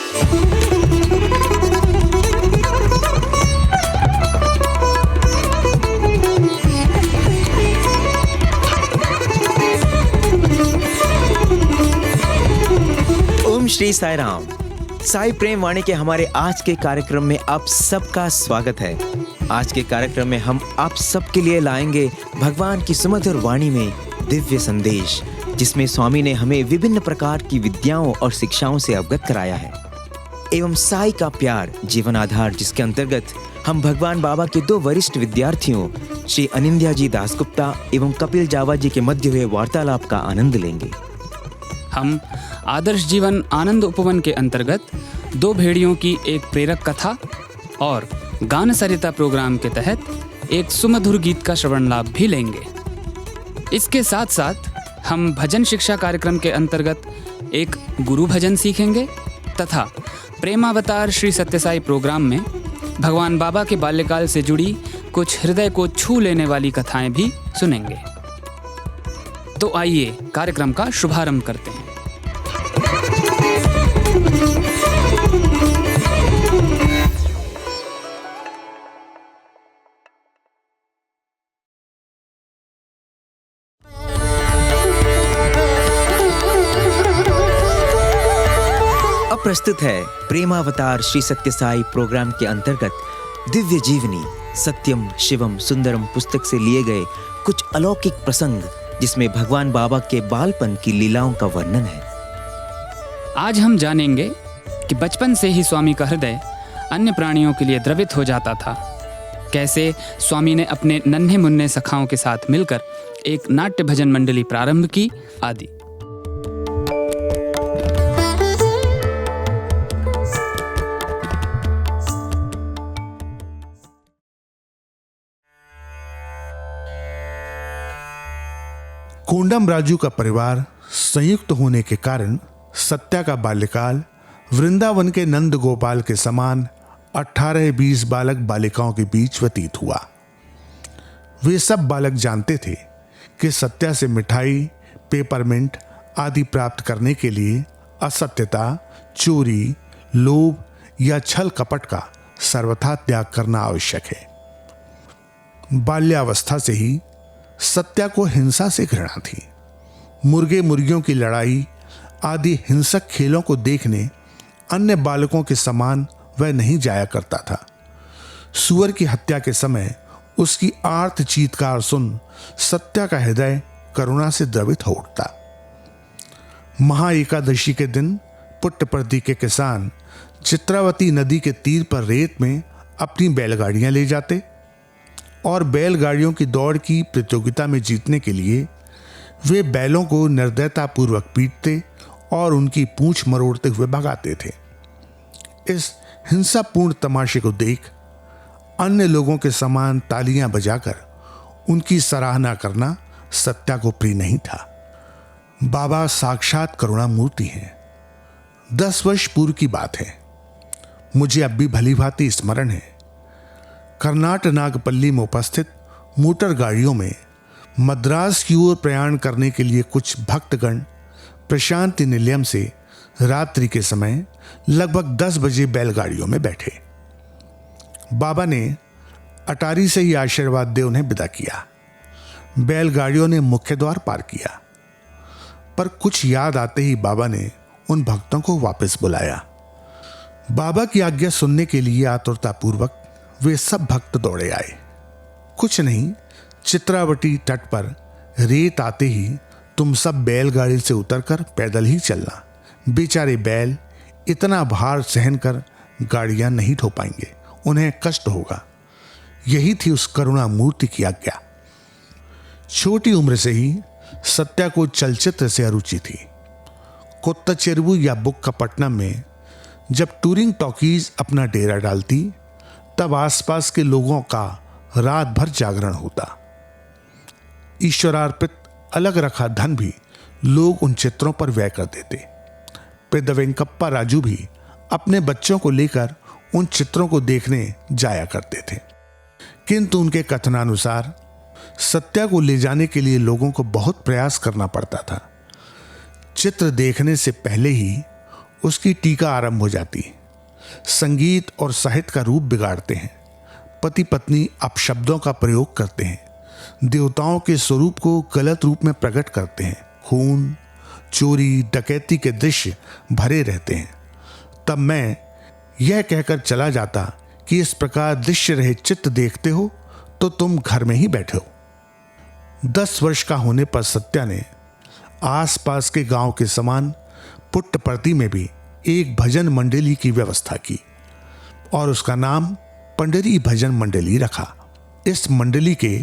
ओम श्री साई राम। साई प्रेम वाणी के हमारे आज के कार्यक्रम में आप सबका स्वागत है। आज के कार्यक्रम में हम आप सबके लिए लाएंगे भगवान की सुमधुर वाणी में दिव्य संदेश, जिसमें स्वामी ने हमें विभिन्न प्रकार की विद्याओं और शिक्षाओं से अवगत कराया है, एवं साई का प्यार जीवन आधार, जिसके अंतर्गत हम भगवान बाबा के दो वरिष्ठ विद्यार्थियों श्री अनिंद्या जी दासगुप्ता एवं कपिल जावा जी के मध्य हुए वार्तालाप का आनंद लेंगे। हम आदर्श जीवन आनंद उपवन के अंतर्गत दो भेड़ियों की एक प्रेरक कथा और गान सरिता प्रोग्राम के तहत एक सुमधुर गीत का श्रवण लाभ भी लेंगे। इसके साथ साथ हम भजन शिक्षा कार्यक्रम के अंतर्गत एक गुरु भजन सीखेंगे तथा प्रेमावतार श्री सत्यसाई प्रोग्राम में भगवान बाबा के बाल्यकाल से जुड़ी कुछ हृदय को छू लेने वाली कथाएं भी सुनेंगे। तो आइए कार्यक्रम का शुभारंभ करते हैं। अब प्रस्तुत है प्रेमावतार श्री सत्यसाई प्रोग्राम के अंतर्गत दिव्य जीवनी सत्यम शिवम सुंदरम पुस्तक से लिए गए कुछ अलौकिक प्रसंग, जिसमें भगवान बाबा के बालपन की लीलाओं का वर्णन है। आज हम जानेंगे कि बचपन से ही स्वामी का हृदय अन्य प्राणियों के लिए द्रवित हो जाता था। कैसे स्वामी ने अपने नन्हे मुन्ने सखाओं के साथ मिलकर एक नाट्य भजन मंडली प्रारंभ की आदि। कोंडम राजू का परिवार संयुक्त होने के कारण सत्या का बाल्यकाल वृंदावन के नंद गोपाल के समान 18-20 बालक बालिकाओं के बीच व्यतीत हुआ। वे सब बालक जानते थे कि सत्या से मिठाई, पेपरमिंट आदि प्राप्त करने के लिए असत्यता, चोरी, लोभ या छल कपट का सर्वथा त्याग करना आवश्यक है। बाल्यावस्था से ही सत्या को हिंसा से घृणा थी। मुर्गे मुर्गियों की लड़ाई आदि हिंसक खेलों को देखने अन्य बालकों के समान वह नहीं जाया करता था। सुअर की हत्या के समय उसकी आर्त चीत्कार सुन सत्या का हृदय करुणा से द्रवित हो उठता। महा एकादशी के दिन पुट्टपर्ती के किसान चित्रावती नदी के तीर पर रेत में अपनी बैलगाड़ियां ले जाते और बैलगाड़ियों की दौड़ की प्रतियोगिता में जीतने के लिए वे बैलों को निर्दयतापूर्वक पीटते और उनकी पूंछ मरोड़ते हुए भगाते थे। इस हिंसापूर्ण तमाशे को देख अन्य लोगों के समान तालियां बजाकर उनकी सराहना करना सत्या को प्रिय नहीं था। बाबा साक्षात करुणा मूर्ति हैं। 10 वर्ष पूर्व की बात है। मुझे अब भी भली भांति स्मरण है। कर्नाटक नागपल्ली में उपस्थित मोटर गाड़ियों में मद्रास की ओर प्रयाण करने के लिए कुछ भक्तगण प्रशांति निलयम से रात्रि के समय लगभग 10 बजे बैलगाड़ियों में बैठे। बाबा ने अटारी से ही आशीर्वाद दे उन्हें विदा किया। बैलगाड़ियों ने मुख्य द्वार पार किया, पर कुछ याद आते ही बाबा ने उन भक्तों को वापस बुलाया। बाबा की आज्ञा सुनने के लिए आतुरतापूर्वक वे सब भक्त दौड़े आए। कुछ नहीं, चित्रावटी तट पर रेत आते ही तुम सब बैलगाड़ी से उतरकर पैदल ही चलना। बेचारे बैल इतना भार सहन कर गाड़ियां नहीं ढो पाएंगे, उन्हें कष्ट होगा। यही थी उस करुणा मूर्ति की आज्ञा। छोटी उम्र से ही सत्या को चलचित्र से अरुचि थी। कोत्ताचेरुवु या बुक्कापट्टनम में जब टूरिंग टॉकीज अपना डेरा डालती, तब आसपास के लोगों का रात भर जागरण होता। ईश्वरार्पित अलग रखा धन भी लोग उन चित्रों पर व्यय कर देते। पेदवेंकप्पा राजू भी अपने बच्चों को लेकर उन चित्रों को देखने जाया करते थे, किंतु उनके कथनानुसार सत्या को ले जाने के लिए लोगों को बहुत प्रयास करना पड़ता था। चित्र देखने से पहले ही उसकी टीका आरंभ हो जाती। संगीत और साहित्य का रूप बिगाड़ते हैं। पति पत्नी अपशब्दों का प्रयोग करते हैं। देवताओं के स्वरूप को गलत रूप में प्रकट करते हैं। खून, चोरी, डकैती के दृश्य भरे रहते हैं। तब मैं यह कहकर चला जाता कि इस प्रकार दृश्य रहित चित्र देखते हो तो तुम घर में ही बैठे हो। 10 वर्ष का होने पर सत्या ने आसपास के गांव के समान पुट्टपर्ती में भी एक भजन मंडली की व्यवस्था की और उसका नाम पंडरी भजन मंडली रखा। इस मंडली के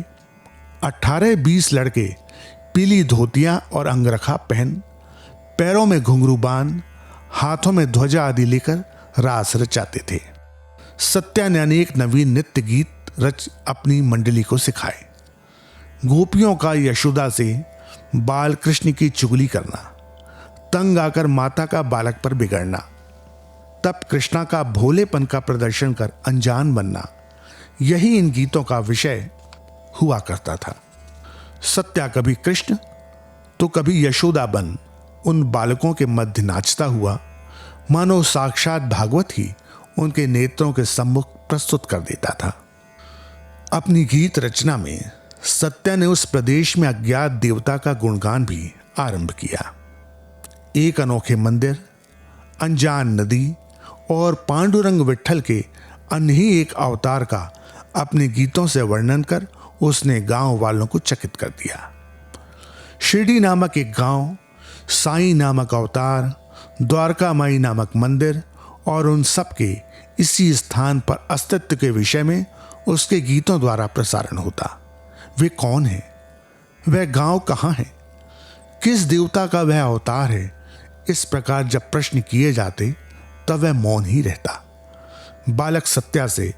18-20 लड़के पीली धोतियां और अंगरखा पहन, पैरों में घुंघरू बांध, हाथों में ध्वजा आदि लेकर रास रचाते थे। सत्या ने अनेक नवीन नृत्य गीत रच अपनी मंडली को सिखाए। गोपियों का यशोदा से बाल कृष्ण की चुगली करना, तंग आकर माता का बालक पर बिगड़ना, तब कृष्णा का भोलेपन का प्रदर्शन कर अनजान बनना, यही इन गीतों का विषय हुआ करता था। सत्या कभी कृष्ण तो कभी यशोदा बन उन बालकों के मध्य नाचता हुआ मानो साक्षात भागवत ही उनके नेत्रों के सम्मुख प्रस्तुत कर देता था। अपनी गीत रचना में सत्या ने उस प्रदेश में अज्ञात देवता का गुणगान भी आरंभ किया। एक अनोखे मंदिर, अनजान नदी और पांडुरंग विट्ठल के अन्य ही एक अवतार का अपने गीतों से वर्णन कर उसने गांव वालों को चकित कर दिया। शिरडी नामक एक गांव, साईं नामक अवतार, द्वारका माई नामक मंदिर और उन सब के इसी स्थान पर अस्तित्व के विषय में उसके गीतों द्वारा प्रसारण होता। वे कौन है? वह गांव कहाँ है? किस देवता का वह अवतार है? इस प्रकार जब प्रश्न किए जाते तब वह मौन ही रहता। बालक सत्या से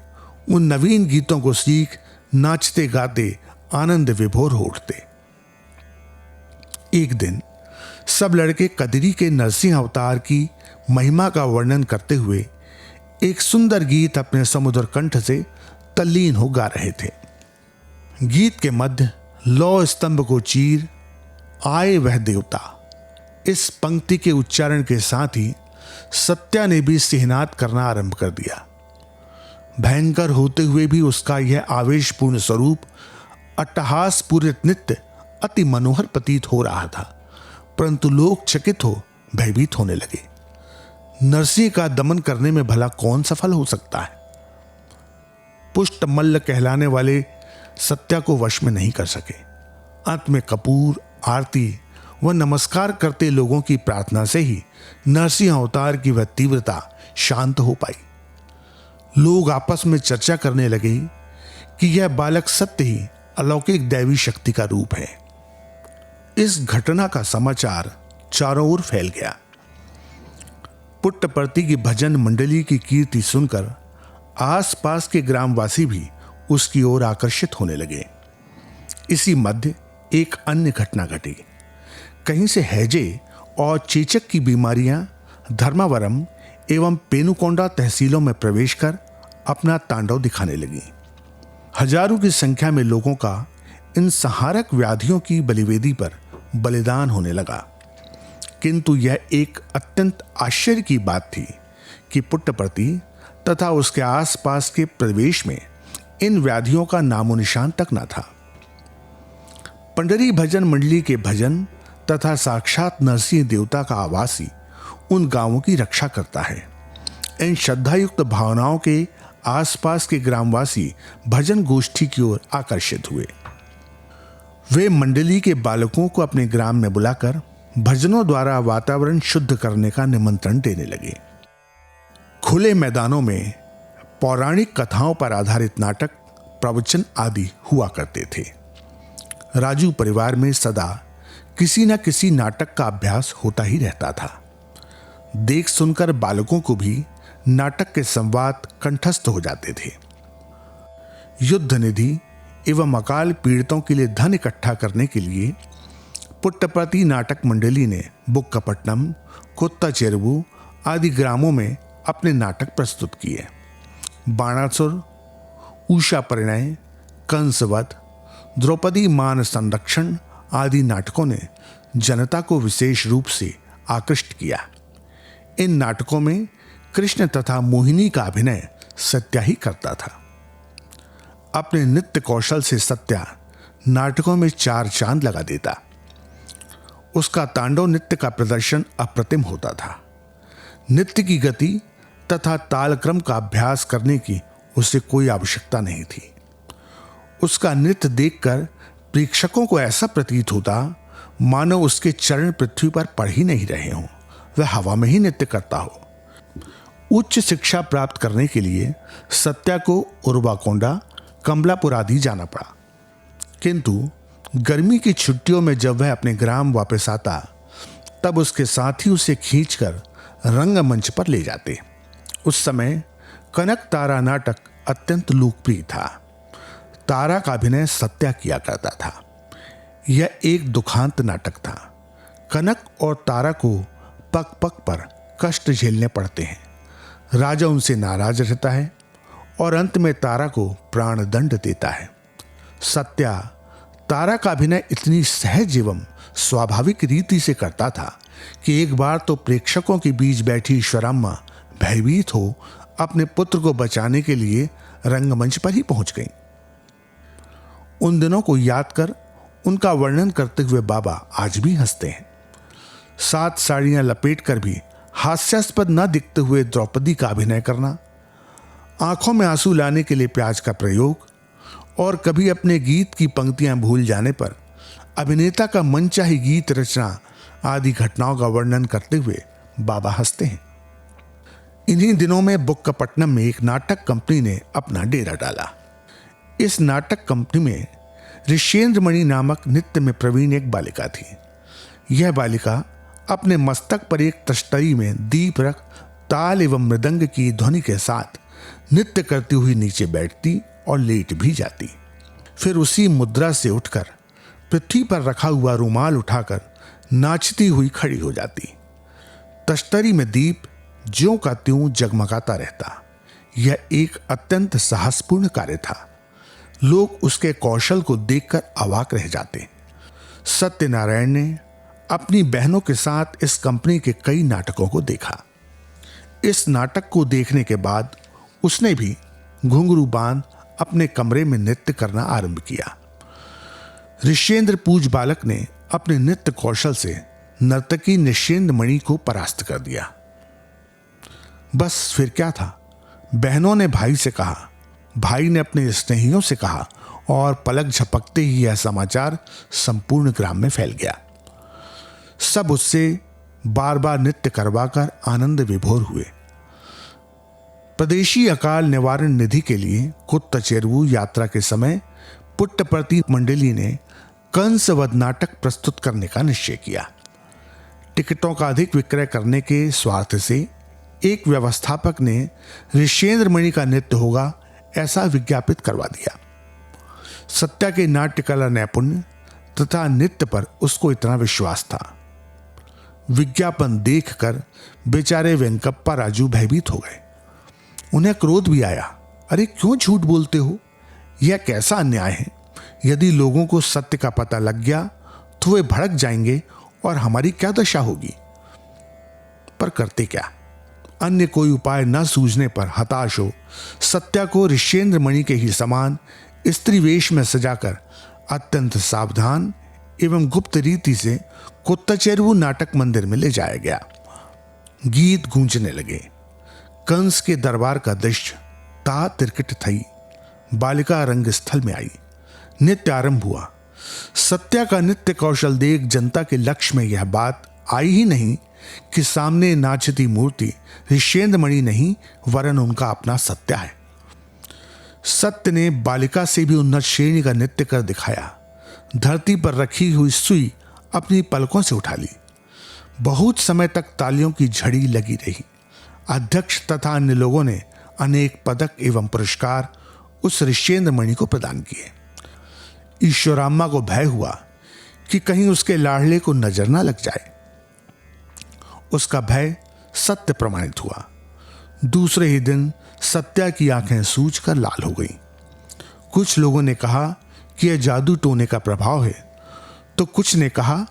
उन नवीन गीतों को सीख नाचते गाते आनंद विभोर हो उठते। एक दिन सब लड़के कदरी के नरसिंह अवतार की महिमा का वर्णन करते हुए एक सुंदर गीत अपने समुद्र कंठ से तल्लीन हो गा रहे थे। गीत के मध्य लौ स्तंभ को चीर आए वह देवता, इस पंक्ति के उच्चारण के साथ ही सत्या ने भी सिहनाद करना आरंभ कर दिया। भयंकर होते हुए भी उसका यह आवेशपूर्ण स्वरूप, अट्टहास पूरित नृत्य अति मनोहर प्रतीत हो रहा था, परंतु लोग चकित हो भयभीत होने लगे। नरसिंह का दमन करने में भला कौन सफल हो सकता है? पुष्ट मल्ल कहलाने वाले सत्या को वश में नहीं कर सके। अंत में कपूर, आरती व नमस्कार करते लोगों की प्रार्थना से ही नरसिंह अवतार की वह तीव्रता शांत हो पाई। लोग आपस में चर्चा करने लगे कि यह बालक सत्य ही अलौकिक दैवी शक्ति का रूप है। इस घटना का समाचार चारों ओर फैल गया। पुट्टपर्ती की भजन मंडली की कीर्ति सुनकर आसपास के ग्रामवासी भी उसकी ओर आकर्षित होने लगे। इसी मध्य एक अन्य घटना घटी। कहीं से हैजे और चेचक की बीमारियां धर्मावरम एवं पेनुकोंडा तहसीलों में प्रवेश कर अपना तांडव दिखाने लगी। हजारों की संख्या में लोगों का इन संहारक व्याधियों की बलिवेदी पर बलिदान होने लगा। किंतु यह एक अत्यंत आश्चर्य की बात थी कि पुट्टपर्ती तथा उसके आसपास के प्रदेश में इन व्याधियों का नामो निशान तक न था। पंडरी भजन मंडली के भजन तथा साक्षात नरसिंह देवता का आवासी उन गांवों की रक्षा करता है। इन श्रद्धायुक्त भावनाओं के आसपास के ग्रामवासी भजन गोष्ठी की ओर आकर्षित हुए। वे मंडली के बालकों को अपने ग्राम में बुलाकर भजनों द्वारा वातावरण शुद्ध करने का निमंत्रण देने लगे। खुले मैदानों में पौराणिक कथाओं पर आधारित नाटक, प्रवचन आदि हुआ करते थे। राजू परिवार में सदा किसी न किसी नाटक का अभ्यास होता ही रहता था। देख सुनकर बालकों को भी नाटक के संवाद कंठस्थ हो जाते थे। युद्ध निधि एवं अकाल पीड़ितों के लिए धन इकट्ठा करने के लिए पुट्टपर्ती नाटक मंडली ने बुक्कापट्टनम, कोत्ता चेरुवु आदि ग्रामों में अपने नाटक प्रस्तुत किए। बाणासुर, उषा परिणय, कंसवध, द्रौपदी मान संरक्षण आदि नाटकों ने जनता को विशेष रूप से आकृष्ट किया। इन नाटकों में कृष्ण तथा मोहिनी का अभिनय सत्या ही करता था। अपने नृत्य कौशल से सत्या नाटकों में 4 चांद लगा देता। उसका तांडव नृत्य का प्रदर्शन अप्रतिम होता था। नृत्य की गति तथा तालक्रम का अभ्यास करने की उसे कोई आवश्यकता नहीं थी। उसका नृत्य देखकर प्रेक्षकों को ऐसा प्रतीत होता मानो उसके चरण पृथ्वी पर पड़ ही नहीं रहे हों, वह हवा में ही नृत्य करता हो। उच्च शिक्षा प्राप्त करने के लिए सत्या को उर्वाकोंडा, कमलापुर आदि जाना पड़ा, किंतु गर्मी की छुट्टियों में जब वह अपने ग्राम वापस आता तब उसके साथी उसे खींचकर रंगमंच पर ले जाते। उस समय कनक तारा नाटक अत्यंत लोकप्रिय था। तारा का अभिनय सत्या किया करता था। यह एक दुखांत नाटक था। कनक और तारा को पग पग पर कष्ट झेलने पड़ते हैं। राजा उनसे नाराज रहता है और अंत में तारा को प्राण दंड देता है। सत्या तारा का अभिनय इतनी सहज एवं स्वाभाविक रीति से करता था कि एक बार तो प्रेक्षकों के बीच बैठी ईश्वराम्मा भयभीत हो अपने पुत्र को बचाने के लिए रंगमंच पर ही पहुंच गई। उन दिनों को याद कर उनका वर्णन करते हुए बाबा आज भी हंसते हैं। 7 साड़ियां लपेट कर भी हास्यास्पद न दिखते हुए द्रौपदी का अभिनय करना, आंखों में आंसू लाने के लिए प्याज का प्रयोग और कभी अपने गीत की पंक्तियां भूल जाने पर अभिनेता का मनचाही गीत रचना आदि घटनाओं का वर्णन करते हुए बाबा हंसते हैं। इन्हीं दिनों में बुक्कापट्टनम में एक नाटक कंपनी ने अपना डेरा डाला। इस नाटक कंपनी में ऋषेंद्र मणि नामक नृत्य में प्रवीण एक बालिका थी। यह बालिका अपने मस्तक पर एक तश्तरी में दीप रख ताल एवं मृदंग की ध्वनि के साथ नृत्य करती हुई नीचे बैठती और लेट भी जाती। फिर उसी मुद्रा से उठकर पृथ्वी पर रखा हुआ रुमाल उठाकर नाचती हुई खड़ी हो जाती। तश्तरी में दीप ज्यों का त्यों जगमगाता रहता। यह एक अत्यंत साहसपूर्ण कार्य था। लोग उसके कौशल को देखकर अवाक रह जाते। सत्यनारायण ने अपनी बहनों के साथ इस कंपनी के कई नाटकों को देखा। इस नाटक को देखने के बाद उसने भी घुंघरू बांध अपने कमरे में नृत्य करना आरंभ किया। ऋषेंद्र पूज बालक ने अपने नृत्य कौशल से नर्तकी निषेंद्र मणि को परास्त कर दिया। बस फिर क्या था, बहनों ने भाई से कहा, भाई ने अपने स्नेहियों से कहा और पलक झपकते ही यह समाचार संपूर्ण ग्राम में फैल गया। सब उससे बार बार नृत्य करवाकर आनंद विभोर हुए। प्रदेशी अकाल निवारण निधि के लिए कुत्तचेरवू यात्रा के समय पुट्टपर्ती मंडली ने कंसवध नाटक प्रस्तुत करने का निश्चय किया। टिकटों का अधिक विक्रय करने के स्वार्थ से एक व्यवस्थापक ने ऋषेंद्र मणि का नृत्य होगा ऐसा विज्ञापित करवा दिया। सत्या के नाट्य कला नैपुण्य तथा नृत्य पर उसको इतना विश्वास था। विज्ञापन देखकर बेचारे वेंकप्पा राजू भयभीत हो गए। उन्हें क्रोध भी आया। अरे क्यों झूठ बोलते हो, यह कैसा अन्याय है। यदि लोगों को सत्य का पता लग गया तो वे भड़क जाएंगे और हमारी क्या दशा होगी। पर करते क्या, अन्य कोई उपाय न सूझने पर हताश हो सत्या को ऋषेंद्र मणि के ही समान स्त्री वेश में सजाकर अत्यंत सावधान एवं गुप्त रीति से कुत्तचेरवू नाटक मंदिर में ले जाया गया। गीत गूंजने लगे। कंस के दरबार का दृश्य ता तिरकिट थई। बालिका रंगस्थल में आई। नृत्य आरंभ हुआ। सत्या का नृत्य कौशल देख जनता के लक्ष्य में यह बात आई ही नहीं कि सामने नाचती मूर्ति ऋषेंद्र मणि नहीं वरन उनका अपना सत्या है। सत्य ने बालिका से भी उन्नत श्रेणी का नृत्य कर दिखाया। धरती पर रखी हुई सुई अपनी पलकों से उठा ली। बहुत समय तक तालियों की झड़ी लगी रही। अध्यक्ष तथा अन्य लोगों ने अनेक पदक एवं पुरस्कार उस ऋषेंद्र मणि को प्रदान किए। ईश्वराम्मा को भय हुआ कि कहीं उसके लाडले को नजर न लग जाए। उसका भय सत्य प्रमाणित हुआ। दूसरे ही दिन सत्या की आंखें सूजकर लाल हो गईं। कुछ लोगों ने कहा कि यह जादू टोने का प्रभाव है, तो कुछ ने कहा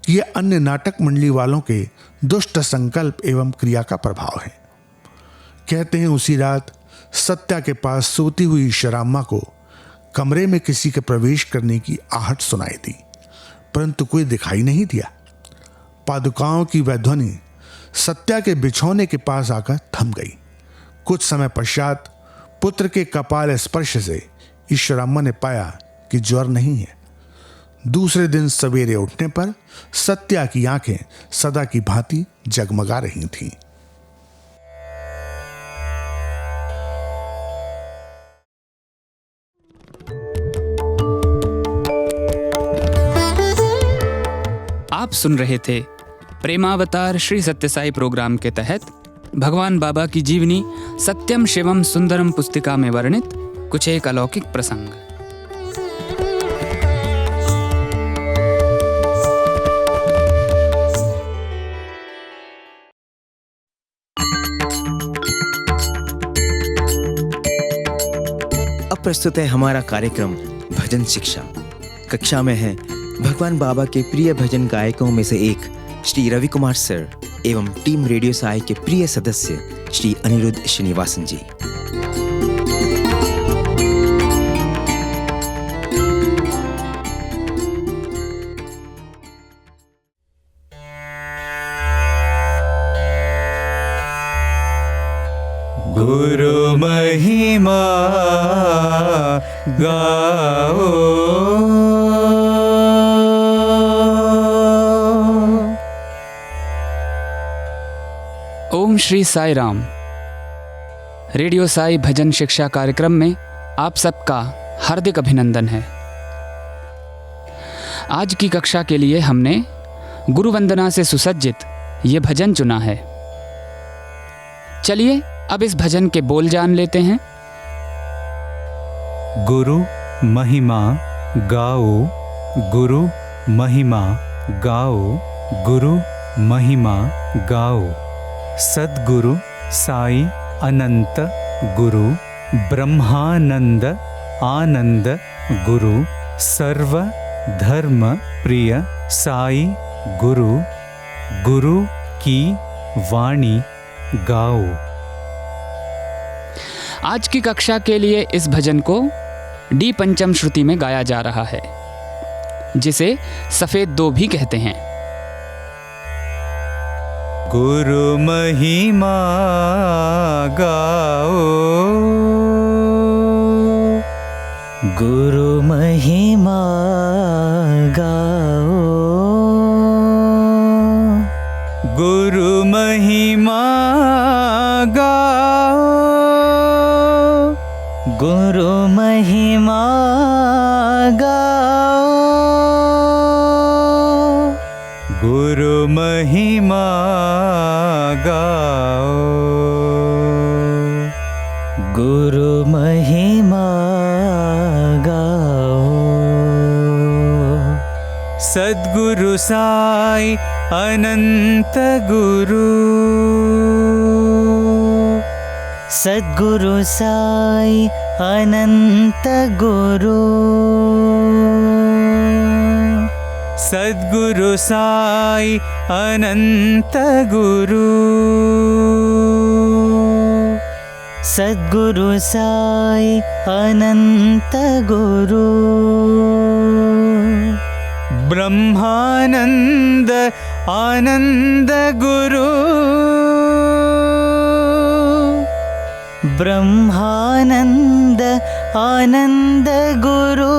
ये अन्य नाटक मंडली वालों के दुष्ट संकल्प एवं क्रिया का प्रभाव है। कहते हैं उसी रात सत्या के पास सोती हुई ईश्वराम्मा को कमरे में किसी के प्रवेश करने की आहट सुनाई दी, परंतु कोई दिखाई नहीं दिया। पादुकाओं की वह ध्वनि सत्या के बिछौने के पास आकर थम गई। कुछ समय पश्चात पुत्र के कपाल स्पर्श से ईश्वराम्मा ने पाया कि ज्वर नहीं है। दूसरे दिन सवेरे उठने पर सत्या की आंखें सदा की भांति जगमगा रही थीं। आप सुन रहे थे प्रेमावतार श्री सत्यसाई प्रोग्राम के तहत भगवान बाबा की जीवनी सत्यम शिवम सुंदरम पुस्तिका में वर्णित कुछ एक अलौकिक प्रसंग। अब प्रस्तुत है हमारा कार्यक्रम भजन शिक्षा। कक्षा में है भगवान बाबा के प्रिय भजन गायकों में से एक श्री रवि कुमार सर एवं टीम रेडियो साई के प्रिय सदस्य श्री अनिरुद्ध श्रीनिवासन जी। गुरु महिमा गाओ, ओम श्री साई राम। रेडियो साई भजन शिक्षा कार्यक्रम में आप सबका हार्दिक अभिनंदन है। आज की कक्षा के लिए हमने गुरु वंदना से सुसज्जित ये भजन चुना है। चलिए अब इस भजन के बोल जान लेते हैं। गुरु महिमा गाओ, गुरु महिमा गाओ, गुरु महिमा गाओ। सद्गुरु साई अनंत गुरु ब्रह्मानंद आनंद गुरु सर्व धर्म प्रिय साई गुरु, गुरु की वाणी गाओ। आज की कक्षा के लिए इस भजन को डी पंचम श्रुति में गाया जा रहा है, जिसे सफेद दो भी कहते हैं। गुरु महिमा गाओ, गुरु महिमा गाओ, गुरु महिमा गाओ, गुरु महिमा गाओ, गुरु महिमा गाओ, गुरु महिमा गाओ। सद्गुरु साई अनंत गुरु, सद्गुरु साई अनंत गुरु, सद्गुरु साई अनंत गुरु, सद्गुरु साई अनंत गुरु। ब्रह्मानंद आनंद गुरु, ब्रह्मानंद आनंद गुरु,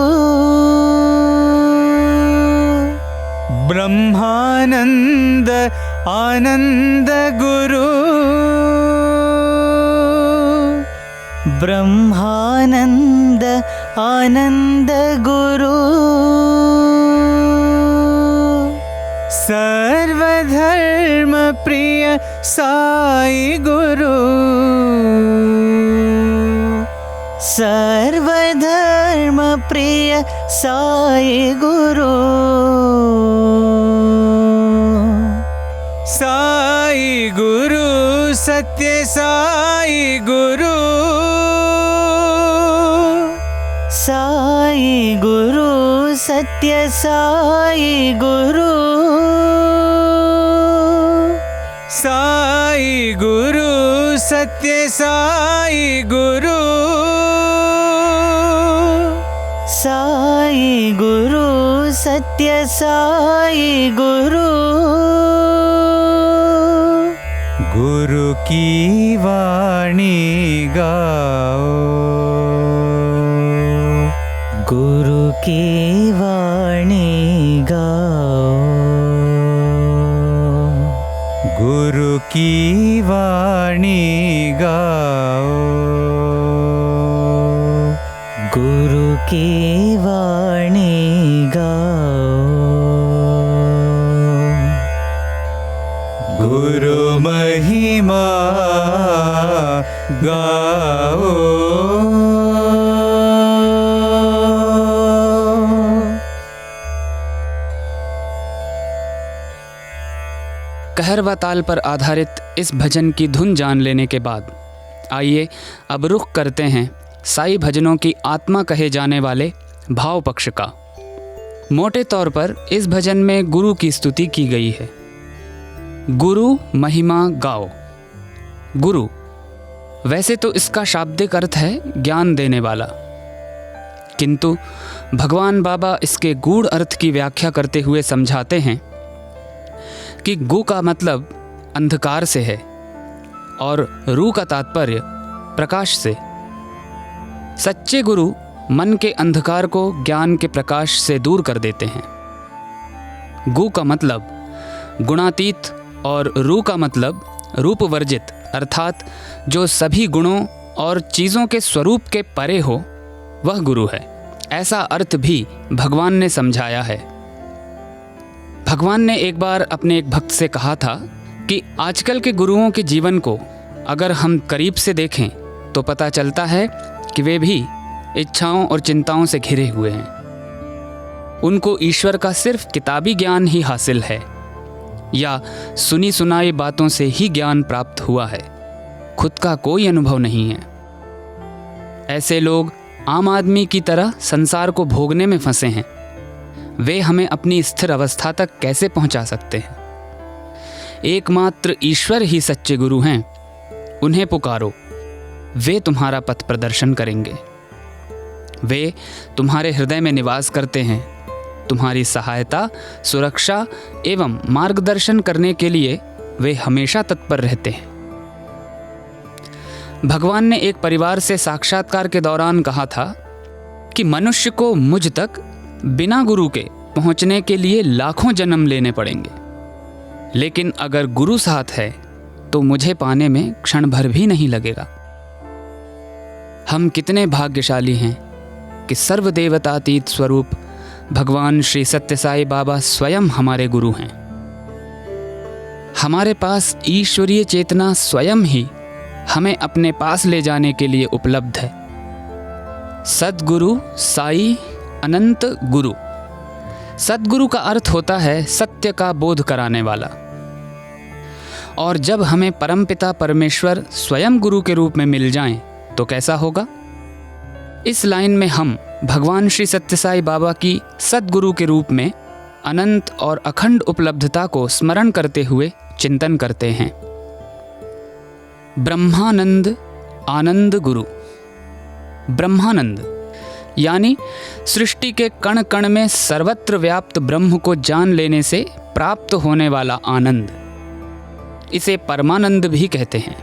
ब्रह्मानंद आनंद गुरु, ब्रह्मानंद आनंद गुरु। सर्वधर्म प्रिय साई गुरु, सर्वधर्म प्रिय साई गुरु, साई गुरु सत्य साई गुरु, साई गुरु सत्य साई गुरु साई गुरु सत्य साई गुरु साई गुरु सत्य साई गुरु गुरु की वाणी गाओ गुरु की वाणी गाओ गुरु की वाणी गाओ गुरु की वाणी गाओ गुरु महिमा गाओ कहर व ताल पर आधारित इस भजन की धुन जान लेने के बाद आइए अब रुख करते हैं साई भजनों की आत्मा कहे जाने वाले भाव पक्ष का। मोटे तौर पर इस भजन में गुरु की स्तुति की गई है। गुरु महिमा गाओ। गुरु वैसे तो इसका शाब्दिक अर्थ है ज्ञान देने वाला, किंतु भगवान बाबा इसके गूढ़ अर्थ की व्याख्या करते हुए समझाते हैं कि गु का मतलब अंधकार से है और रू का तात्पर्य प्रकाश से। सच्चे गुरु मन के अंधकार को ज्ञान के प्रकाश से दूर कर देते हैं। गु का मतलब गुणातीत और रू का मतलब रूप वर्जित, अर्थात जो सभी गुणों और चीज़ों के स्वरूप के परे हो वह गुरु है। ऐसा अर्थ भी भगवान ने समझाया है। भगवान ने एक बार अपने एक भक्त से कहा था कि आजकल के गुरुओं के जीवन को अगर हम करीब से देखें तो पता चलता है कि वे भी इच्छाओं और चिंताओं से घिरे हुए हैं। उनको ईश्वर का सिर्फ किताबी ज्ञान ही हासिल है या सुनी सुनाई बातों से ही ज्ञान प्राप्त हुआ है, खुद का कोई अनुभव नहीं है। ऐसे लोग आम आदमी की तरह संसार को भोगने में फंसे हैं। वे हमें अपनी स्थिर अवस्था तक कैसे पहुंचा सकते हैं? एकमात्र ईश्वर ही सच्चे गुरु हैं। उन्हें पुकारो, वे तुम्हारा पथ प्रदर्शन करेंगे। वे तुम्हारे हृदय में निवास करते हैं। तुम्हारी सहायता, सुरक्षा एवं मार्गदर्शन करने के लिए वे हमेशा तत्पर रहते हैं। भगवान ने एक परिवार से साक्षात्कार के दौरान कहा था कि मनुष्य को मुझ तक बिना गुरु के पहुंचने के लिए लाखों जन्म लेने पड़ेंगे, लेकिन अगर गुरु साथ है तो मुझे पाने में क्षण भर भी नहीं लगेगा। हम कितने भाग्यशाली हैं कि सर्वदेवतातीत स्वरूप भगवान श्री सत्य साई बाबा स्वयं हमारे गुरु हैं। हमारे पास ईश्वरीय चेतना स्वयं ही हमें अपने पास ले जाने के लिए उपलब्ध है। सद्गुरु साई अनंत गुरु। सद्गुरु का अर्थ होता है सत्य का बोध कराने वाला। और जब हमें परमपिता परमेश्वर स्वयं गुरु के रूप में मिल जाएं तो कैसा होगा? इस लाइन में हम भगवान श्री सत्य साई बाबा की सद्गुरु के रूप में अनंत और अखंड उपलब्धता को स्मरण करते हुए चिंतन करते हैं। ब्रह्मानंद आनंद गुरु। ब्रह्मानंद यानी सृष्टि के कण कण में सर्वत्र व्याप्त ब्रह्म को जान लेने से प्राप्त होने वाला आनंद, इसे परमानंद भी कहते हैं।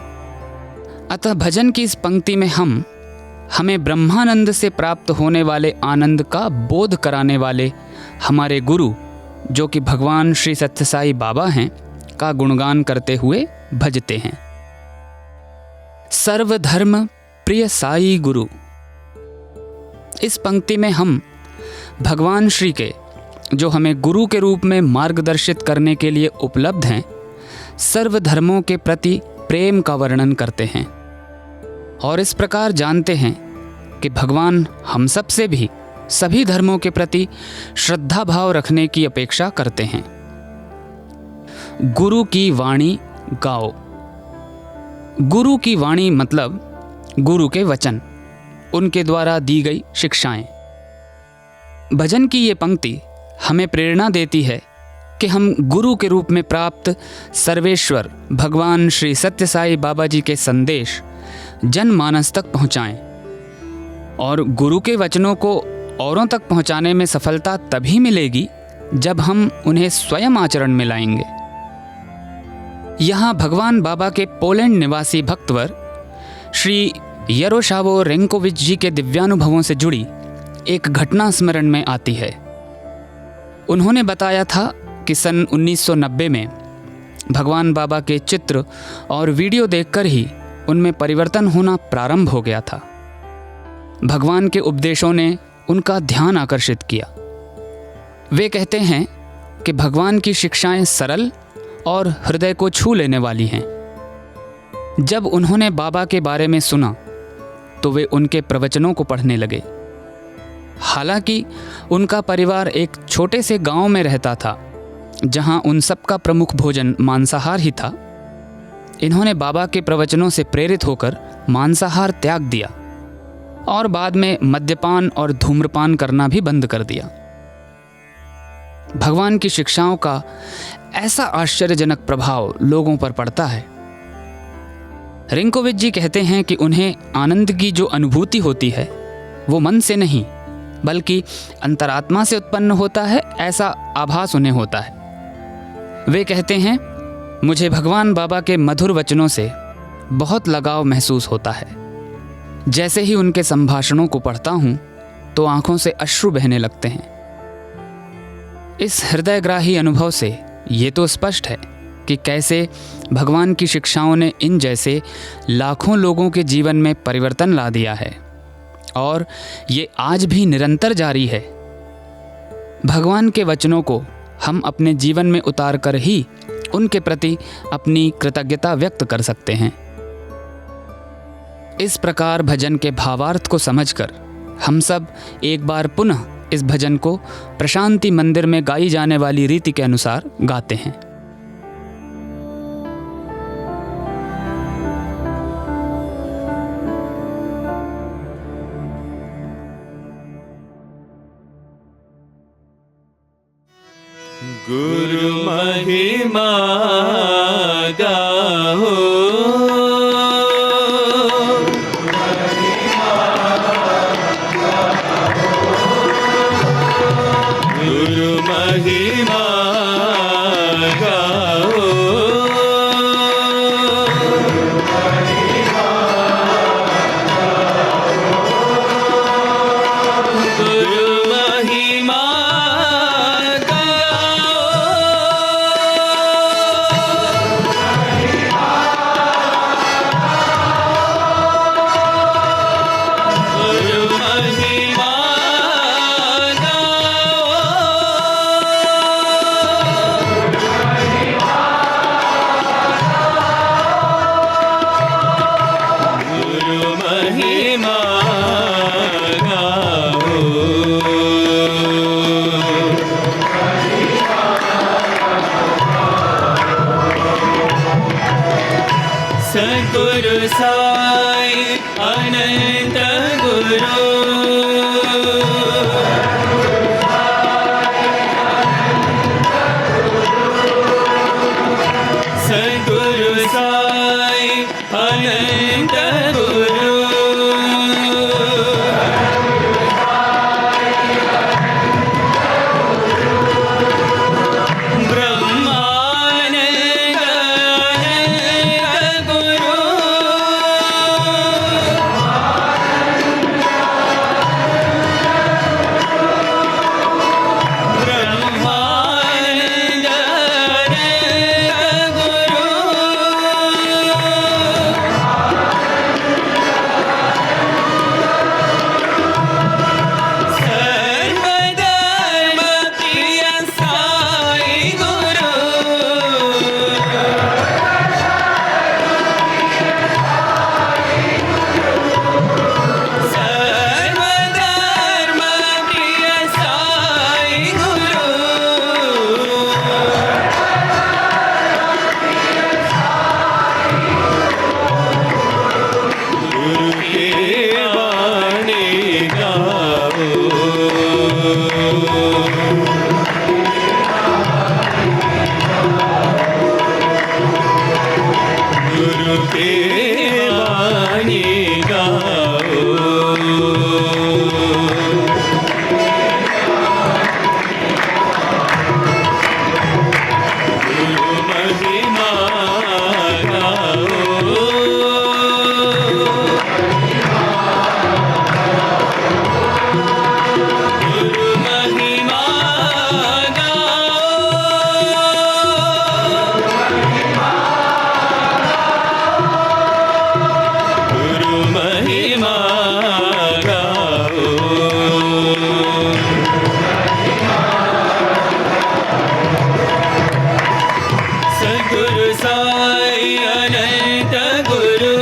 अतः भजन की इस पंक्ति में हमें ब्रह्मानंद से प्राप्त होने वाले आनंद का बोध कराने वाले हमारे गुरु, जो कि भगवान श्री सत्य साई बाबा हैं, का गुणगान करते हुए भजते हैं। सर्वधर्म प्रिय साई गुरु। इस पंक्ति में हम भगवान श्री के, जो हमें गुरु के रूप में मार्गदर्शित करने के लिए उपलब्ध हैं, सर्वधर्मों के प्रति प्रेम का वर्णन करते हैं और इस प्रकार जानते हैं कि भगवान हम सब से भी सभी धर्मों के प्रति श्रद्धा भाव रखने की अपेक्षा करते हैं। गुरु की वाणी गाओ। गुरु की वाणी मतलब गुरु के वचन, उनके द्वारा दी गई शिक्षाएं। भजन की ये पंक्ति हमें प्रेरणा देती है कि हम गुरु के रूप में प्राप्त सर्वेश्वर भगवान श्री सत्य साई बाबा जी के संदेश जनमानस तक पहुँचाएं। और गुरु के वचनों को औरों तक पहुँचाने में सफलता तभी मिलेगी जब हम उन्हें स्वयं आचरण में लाएंगे। यहाँ भगवान बाबा के पोलैंड निवासी भक्तवर श्री यारोशावो रेंकोविच जी के दिव्यानुभवों से जुड़ी एक घटना स्मरण में आती है। उन्होंने बताया था कि सन 1990 में भगवान बाबा के चित्र और वीडियो देखकर ही उनमें परिवर्तन होना प्रारंभ हो गया था। भगवान के उपदेशों ने उनका ध्यान आकर्षित किया। वे कहते हैं कि भगवान की शिक्षाएं सरल और हृदय को छू लेने वाली हैं। जब उन्होंने बाबा के बारे में सुना तो वे उनके प्रवचनों को पढ़ने लगे। हालांकि उनका परिवार एक छोटे से गांव में रहता था जहां उन सबका प्रमुख भोजन मांसाहार ही था। इन्होंने बाबा के प्रवचनों से प्रेरित होकर मांसाहार त्याग दिया और बाद में मद्यपान और धूम्रपान करना भी बंद कर दिया। भगवान की शिक्षाओं का ऐसा आश्चर्यजनक प्रभाव लोगों पर पड़ता है। रेंकोविच जी कहते हैं कि उन्हें आनंद की जो अनुभूति होती है वो मन से नहीं बल्कि अंतरात्मा से उत्पन्न होता है, ऐसा आभास उन्हें होता है। वे कहते हैं, मुझे भगवान बाबा के मधुर वचनों से बहुत लगाव महसूस होता है। जैसे ही उनके संभाषणों को पढ़ता हूँ तो आंखों से अश्रु बहने लगते हैं। इस हृदयग्राही अनुभव से ये तो स्पष्ट है कि कैसे भगवान की शिक्षाओं ने इन जैसे लाखों लोगों के जीवन में परिवर्तन ला दिया है और ये आज भी निरंतर जारी है। भगवान के वचनों को हम अपने जीवन में उतार कर ही उनके प्रति अपनी कृतज्ञता व्यक्त कर सकते हैं। इस प्रकार भजन के भावार्थ को समझकर हम सब एक बार पुनः इस भजन को प्रशांति मंदिर में गाई जाने वाली रीति के अनुसार गाते हैं। गुरु महिमा गाओ, गुरु महिमा गाओ, गुरु महिमा सद्गुरु साई अनंत गुरु, सद्गुरु साई अनंत गुरु, वाणी गाओ गुरु महिमा गाओ गुरु महिमा गुरु महिमा गाओ सद्गुरु साई अनंत गुरु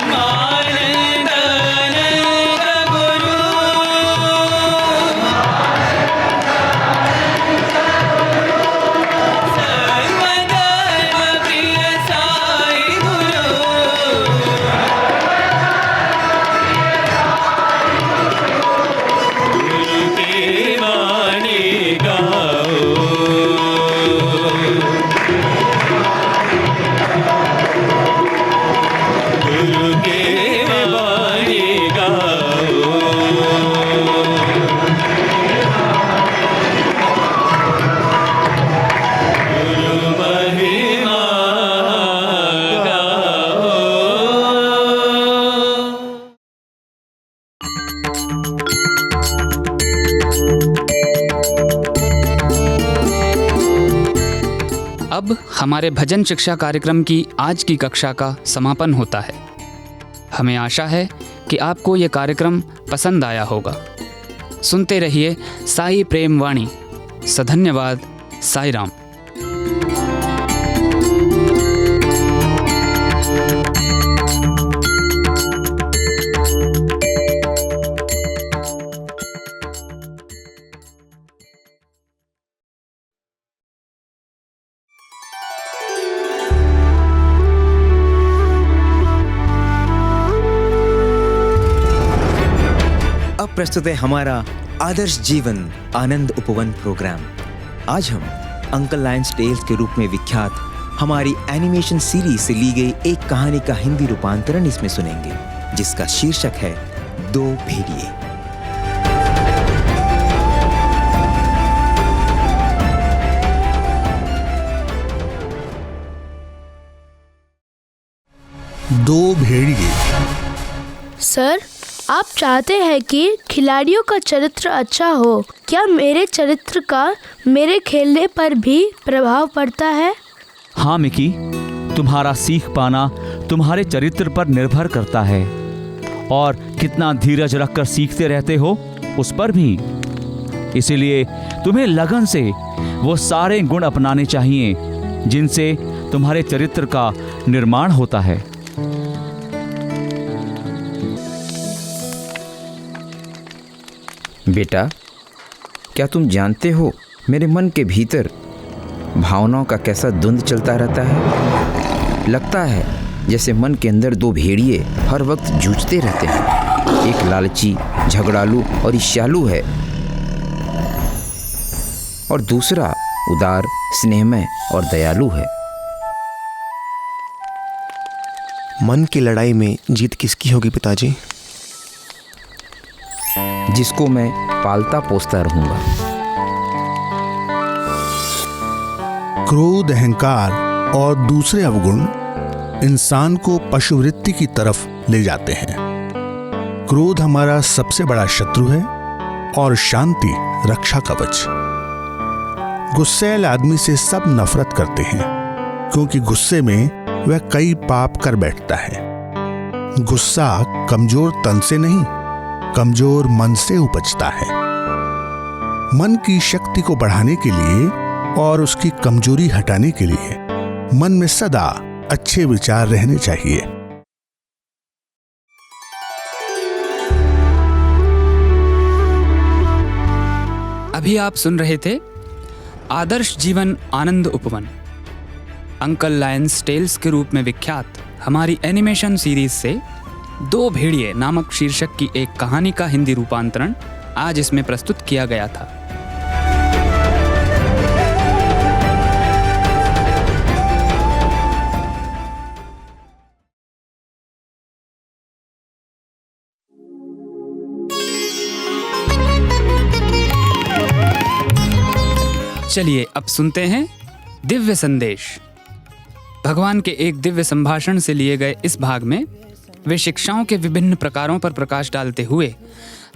ब्रह्मानंद अनंत गुरु सर्वधर्म प्रिय साई गुरु गुरु की वाणी गाओ गुरु की वाणी गाओ गुरु महिमा गाओ अब हमारे भजन शिक्षा कार्यक्रम की आज की कक्षा का समापन होता है। हमें आशा है कि आपको ये कार्यक्रम पसंद आया होगा। सुनते रहिए साई प्रेम वाणी। सधन्यवाद। साई राम। अब प्रस्तुत है हमारा आदर्श जीवन आनंद उपवन प्रोग्राम। आज हम अंकल लायंस टेल्स के रूप में विख्यात हमारी एनिमेशन सीरीज से ली गई एक कहानी का हिंदी रूपांतरण इसमें सुनेंगे, जिसका शीर्षक है दो भेड़िए। दो भेड़िए। सर, आप चाहते हैं कि खिलाड़ियों का चरित्र अच्छा हो। क्या मेरे चरित्र का मेरे खेलने पर भी प्रभाव पड़ता है? हाँ मिकी, तुम्हारा सीख पाना तुम्हारे चरित्र पर निर्भर करता है और कितना धीरज रखकर सीखते रहते हो उस पर भी। इसीलिए तुम्हें लगन से वो सारे गुण अपनाने चाहिए जिनसे तुम्हारे चरित्र का निर्माण होता है। बेटा, क्या तुम जानते हो मेरे मन के भीतर भावनाओं का कैसा द्वंद्व चलता रहता है? लगता है जैसे मन के अंदर दो भेड़िए हर वक्त जूझते रहते हैं। एक लालची, झगड़ालू और ईर्ष्यालु है और दूसरा उदार, स्नेहमय और दयालु है। मन की लड़ाई में जीत किसकी होगी पिताजी? जिसको मैं पालता पोसता रहूंगा। क्रोध, अहंकार और दूसरे अवगुण इंसान को पशुवृत्ति की तरफ ले जाते हैं। क्रोध हमारा सबसे बड़ा शत्रु है और शांति रक्षा कवच। गुस्सैल आदमी से सब नफरत करते हैं क्योंकि गुस्से में वह कई पाप कर बैठता है। गुस्सा कमजोर तन से नहीं, कमजोर मन से उपजता है। मन की शक्ति को बढ़ाने के लिए और उसकी कमजोरी हटाने के लिए मन में सदा अच्छे विचार रहने चाहिए। अभी आप सुन रहे थे आदर्श जीवन आनंद उपवन, अंकल लायंस टेल्स के रूप में विख्यात हमारी एनिमेशन सीरीज से दो भेड़िए नामक शीर्षक की एक कहानी का हिंदी रूपांतरण आज इसमें प्रस्तुत किया गया था। चलिए अब सुनते हैं दिव्य संदेश। भगवान के एक दिव्य संभाषण से लिए गए इस भाग में वे शिक्षाओं के विभिन्न प्रकारों पर प्रकाश डालते हुए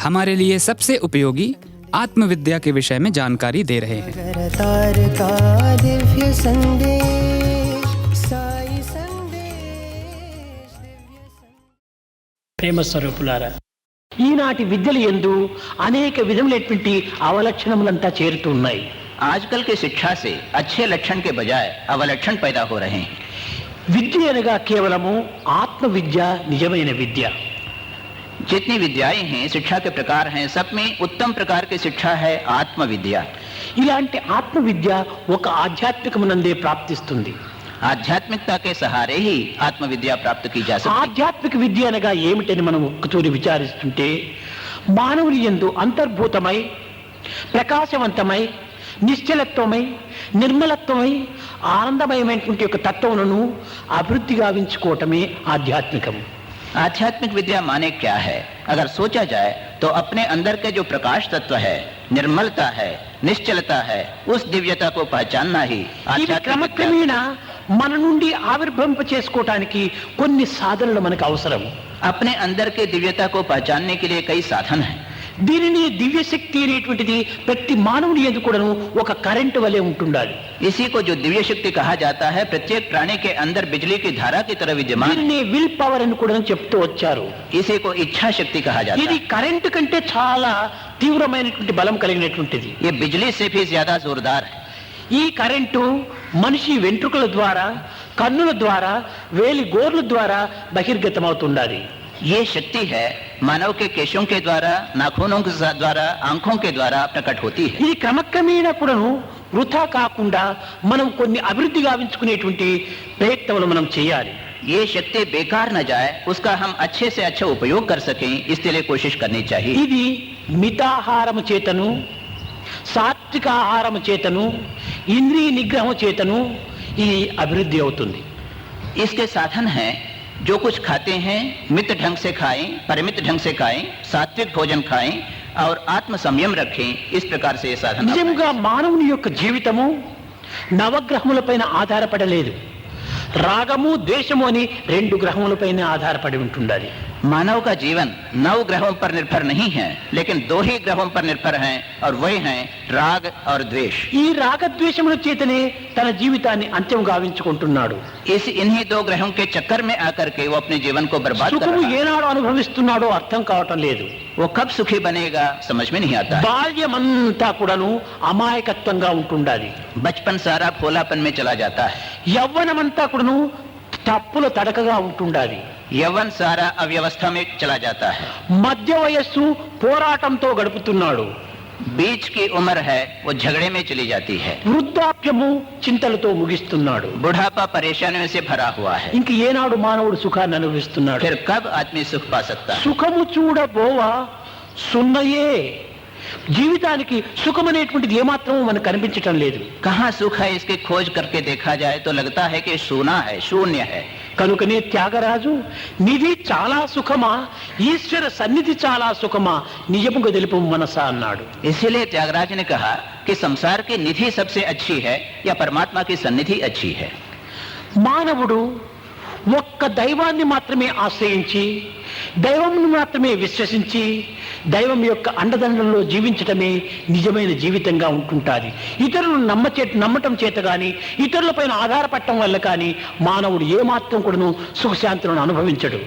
हमारे लिए सबसे उपयोगी आत्मविद्या के विषय में जानकारी दे रहे हैं। अवतार का दिव्य संदेश, साई संदेश, दिव्य संदेश। ప్రేమ స్వరూపులారా, ఈనాటి విద్యలు యందు అనేక విధములైనటువంటి అవలక్షణములంతా చేరుతూ ఉన్నాయి. आजकल की शिक्षा से अच्छे लक्षण के बजाय अवलक्षण पैदा हो रहे हैं. విద్య అనగా కేవలము ఆత్మ విద్య, నిజమైన విద్య. जितनी विद्याएं हैं, शिक्षा के प्रकार हैं, सब में उत्तम प्रकार की शिक्षा है आत्म विद्या. ఇలాంటి ఆత్మ విద్య ఒక ఆధ్యాత్మికమునందే ప్రాప్తిస్తుంది. आध्यात्मिकता के सहारे ही आत्म विद्या प्राप्त की जा सकती है. ఆధ్యాత్మిక విద్య అనగా ఏమిటని మనం ఒక్కతూరి విచారిస్తుంటే, మానవుని యందు అంతర్భూతమై ప్రకాశవంతమై నిశ్చలత్వమై నిర్మలత్వమై ఆనందమయమైనటువంటి ఒక తత్వమును అభివృద్ధి గావించుకోవటమే ఆధ్యాత్మికము. आध्यात्मिक विद्या माने क्या है? अगर सोचा जाए तो अपने अंदर के जो प्रकाश तत्व है, निर्मलता है, निश्चलता है, उस दिव्यता को पहचानना ही ఇది క్రమక్రమేణ మన నుండి ఆవిర్భవింప చేసుకోవటానికి కొన్ని సాధనలు మనకు అవసరం. अपने अंदर के दिव्यता को पहचानने के लिए कई साधन हैं. దీనిని దివ్య శక్తి అనేటువంటిది ప్రతి మానవుని యందు కూడాను ఒక కరెంటు వలె ఉంటుండాలి. इसी को जो दिव्य शक्ति कहा जाता है, प्रत्येक प्राणी के अंदर बिजली की धारा की तरह विद्यमान है. దీనిని విల్ పవర్ అని కూడా చెప్తూ వచ్చారు. इसी को इच्छा शक्ति कहा जाता ఇది है. కరెంటు కంటే చాలా తీవ్రమైనటువంటి బలం కలిగినటువంటిది. ये बिजली से भी ज्यादा जोरदार है. ఈ కరెంటు మనిషి వెంట్రుకల ద్వారా, కన్నుల ద్వారా, వేలి గోర్ల ద్వారా బహిర్గతమవుతుండాలి. ये शक्ति है मानव के केशों के द्वारा, नाखूनों के द्वारा, आंखों के द्वारा प्रकट होती है. ఇది క్రమక్రమేణా కూడాను వృథా కాకుండా మనం కొన్ని అభివృద్ధి గావించుకునేటువంటి ప్రయత్నములు మనం చేయాలి. ये शक्ति बेकार न जाए, उसका हम अच्छे से अच्छा उपयोग कर सकें, इसके लिए कोशिश करनी चाहिए. ఇది మితాహారము చేతను, సాత్విక ఆహారము చేతను, ఇంద్రియ నిగ్రహం చేతను ఇది అభివృద్ధి అవుతుంది. इसके साधन हैं, जो कुछ खाते हैं मित ढंग से खाएं, परिमित ढंग से खाएं, सात्विक भोजन खाएं और आत्म संयम रखें. इस प्रकार से ये साधन నిజంగా మానవుని యొక్క జీవితము నవగ్రహములపైన ఆధారపడలేదు. రాగము ద్వేషము అని రెండు గ్రహములపైన ఆధారపడి ఉంటుండాలి. मानव का जीवन 9 ग्रहों पर निर्भर नहीं है, लेकिन 2 ही ग्रहों पर निर्भर हैं और वही हैं राग और द्वेष. ఈ రాగద్వేషముల చేతనే తన జీవితాన్ని అంత్యం గావించుకుంటున్నాడు. इन्हीं 2 ग्रहों के चक्कर में आकर के वो अपने जीवन को बर्बाद कर సుఖము रहा है. ఏనాడు అనుభవిస్తున్నాడో అర్థం కావటం లేదు. वो कब सुखी बनेगा समझ में नहीं आता है. బాల్యమంతా కూడాను అమాయకత్వంగా ఉంటుండాలి. बचपन सारा भोलापन में चला जाता है. యవ్వనమంతా కూడాను తప్పుల తడకగా ఉంటుండాలి. यौवन सारा अव्यवस्था में चला जाता है. మధ్య వయస్సు పోరాటంతో గడుపుతున్నాడు. बीच की उम्र है वो झगड़े में चली जाती है. వృద్ధాప్యము చింతలతో ముగిస్తున్నాడు. बुढ़ापा परेशानियों से भरा हुआ है. ఇంక ఏనాడు మానవుడు సుఖాన్ని అనుభవిస్తున్నాడు? फिर कब आदमी सुख पा सकता है? సుఖము చూడబోవా సున్నయే. జీవితానికి సుఖం అనేటువంటిది ఏమాత్రం మనకు కనిపించటం లేదు. कहाँ सुख है इसकी खोज करके देखा जाए तो लगता है कि सूना है, शून्य है. కనుకనే త్యాగరాజు నిధి చాలా సుఖమా, ఈశ్వర సన్నిధి చాలా సుఖమా, నిజముగా తెలుపు మనసా అన్నాడు. इसीलिए त्यागराज ने कहा कि संसार की निधि सबसे अच्छी है या परमात्मा की सन्निधि अच्छी है. మానవుడు ఒక్క దైవాన్ని మాత్రమే ఆశ్రయించి, దైవంను మాత్రమే విశ్వసించి, దైవం యొక్క అండదండల్లో జీవించటమే నిజమైన జీవితంగా ఉంటుంటాది. ఇతరులను నమ్మటం చేత కానీ, ఇతరులపైన ఆధారపడటం వల్ల కానీ మానవుడు ఏమాత్రం కూడాను సుఖశాంతులను అనుభవించడు.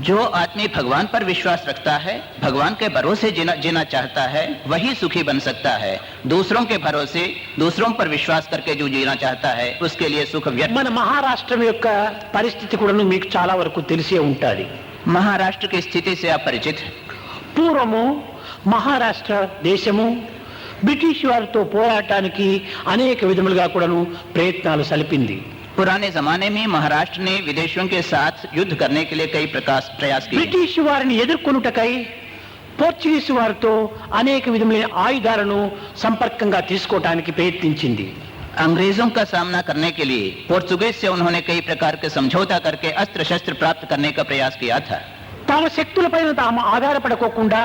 जो आदमी भगवान पर विश्वास रखता है, भगवान के भरोसे जीना चाहता है, वही सुखी बन सकता है. दूसरों के भरोसे, दूसरों पर विश्वास करके जो जीना चाहता है, उसके लिए सुख व्यर्थ. మన మహారాష్ట్ర యొక్క పరిస్థితి కూడాను మీకు చాలా వరకు తెలిసే ఉంటాది. महाराष्ट्र की स्थिति से आप परिचित हैं. పూర్వము మహారాష్ట్ర దేశము బ్రిటిష్ వారితో పోరాటానికి అనేక విధములుగా కూడాను ప్రయత్నాలు సలిపింది. पुराने जमाने में महाराष्ट्र ने विदेशियों के साथ युद्ध करने के लिए कई प्रयास किए. బ్రిటిష్ వారిని ఎదుర్కొనుటకై పోర్చుగీస్ వారితో అనేక విధములైన ఆయుధాలను సంపర్కంగా తీసుకోవడానికి ప్రయత్నించింది. अंग्रेजों का सामना करने के लिए पोर्चुगीज से उन्होंने कई प्रकार के समझौता करके अस्त्र शस्त्र प्राप्त करने का प्रयास किया था. తమ శక్తులపైన తాము ఆధారపడకోకుండా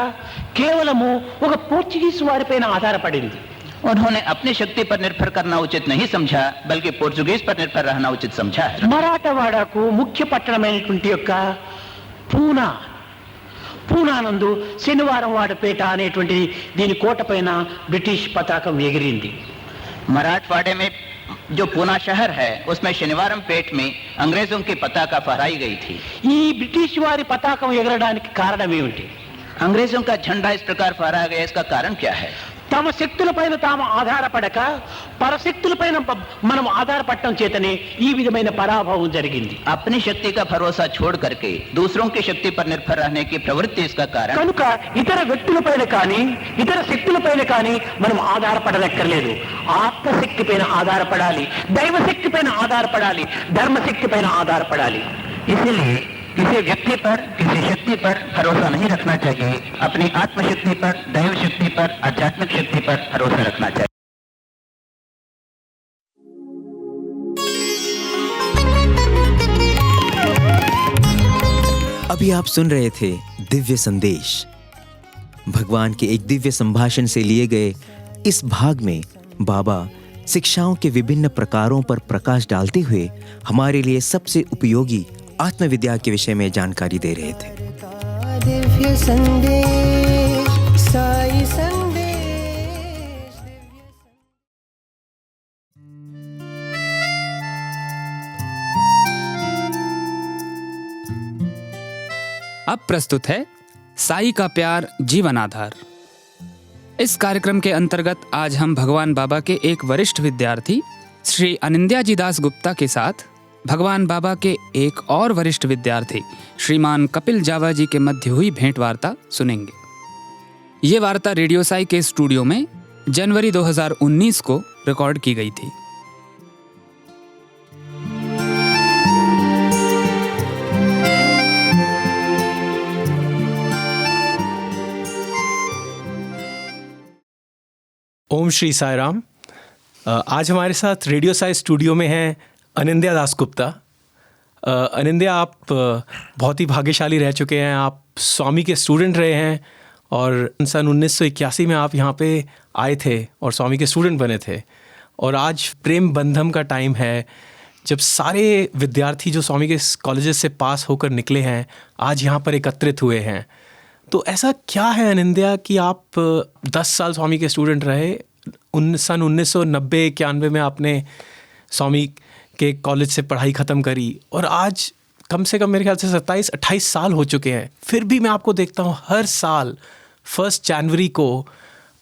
కేవలము ఒక పోర్చుగీస్ వారిపైన ఆధారపడింది. उन्होंने अपनी शक्ति पर निर्भर करना उचित नहीं समझा, बल्कि पोर्चुगीज पर निर्भर रहना उचित समझा है। మరాఠవాడకు ముఖ్య పట్టణమైనటువంటి యొక్క పూనా నందు శనివారం వాడపేట అనేటువంటి దీని కోట పైన బ్రిటిష్ పతాకం ఎగిరింది। मराठवाड़े में जो पूना शहर है उसमें शनिवारम पेट में अंग्रेजों की पताका फहराई गई थी। ఈ బ్రిటిష్ వారి పతాకం ఎగరడానికి కారణం ఏమిటి? अंग्रेजों का झंडा इस प्रकार फहराया गया, इसका कारण क्या है? తమ శక్తులపైన తాము ఆధారపడక పరశక్తులపైన మనం ఆధారపడటం చేతనే ఈ విధమైన పరాభవం జరిగింది। अपनी शक्ति का भरोसा छोड़ करके दूसरों की शक्ति पर निर्भर रहने की प्रवृत्ति इसका कारण। కనుక ఇతర వ్యక్తులపైన కానీ ఇతర శక్తులపైన కానీ మనం ఆధారపడనక్కర్లేదు। ఆత్మశక్తి పైన ఆధారపడాలి, దైవశక్తి పైన ఆధారపడాలి, ధర్మశక్తి పైన ఆధారపడాలి। इसीलिए किसी व्यक्ति पर, किसी शक्ति पर भरोसा नहीं रखना चाहिए, अपनी आत्मशक्ति पर, दैव शक्ति पर, आध्यात्मिक शक्ति पर भरोसा रखना चाहिए। अभी आप सुन रहे थे दिव्य संदेश। भगवान के एक दिव्य संभाषण से लिए गए इस भाग में बाबा शिक्षाओं के विभिन्न प्रकारों पर प्रकाश डालते हुए हमारे लिए सबसे उपयोगी आत्मविद्या के विषय में जानकारी दे रहे थे। दिव्य संदेश साई संदेश। अब प्रस्तुत है साई का प्यार जीवन आधार। इस कार्यक्रम के अंतर्गत आज हम भगवान बाबा के एक वरिष्ठ विद्यार्थी श्री अनिंद्याजी दास गुप्ता के साथ भगवान बाबा के एक और वरिष्ठ विद्यार्थी श्रीमान कपिल जावा जी के मध्य हुई भेंट वार्ता सुनेंगे। ये वार्ता रेडियो साई के स्टूडियो में जनवरी 2019 को रिकॉर्ड की गई थी। ओम श्री साई राम। आज हमारे साथ रेडियो साई स्टूडियो में हैं अनिंद्या दास गुप्ता। अनिंद्या, आप बहुत ही भाग्यशाली रह चुके हैं। आप स्वामी के स्टूडेंट रहे हैं और सन 1981 में आप यहाँ पे आए थे और स्वामी के स्टूडेंट बने थे। और आज प्रेम बंधम का टाइम है, जब सारे विद्यार्थी जो स्वामी के कॉलेजेस से पास होकर निकले हैं आज यहाँ पर एकत्रित हुए हैं। तो ऐसा क्या है अनिंद्या कि आप 10 साल स्वामी के स्टूडेंट रहे, सन 1990-91 में आपने स्वामी के कॉलेज से पढ़ाई ख़त्म करी और आज कम से कम मेरे ख्याल से 27-28 साल हो चुके हैं, फिर भी मैं आपको देखता हूँ हर साल 1 जनवरी को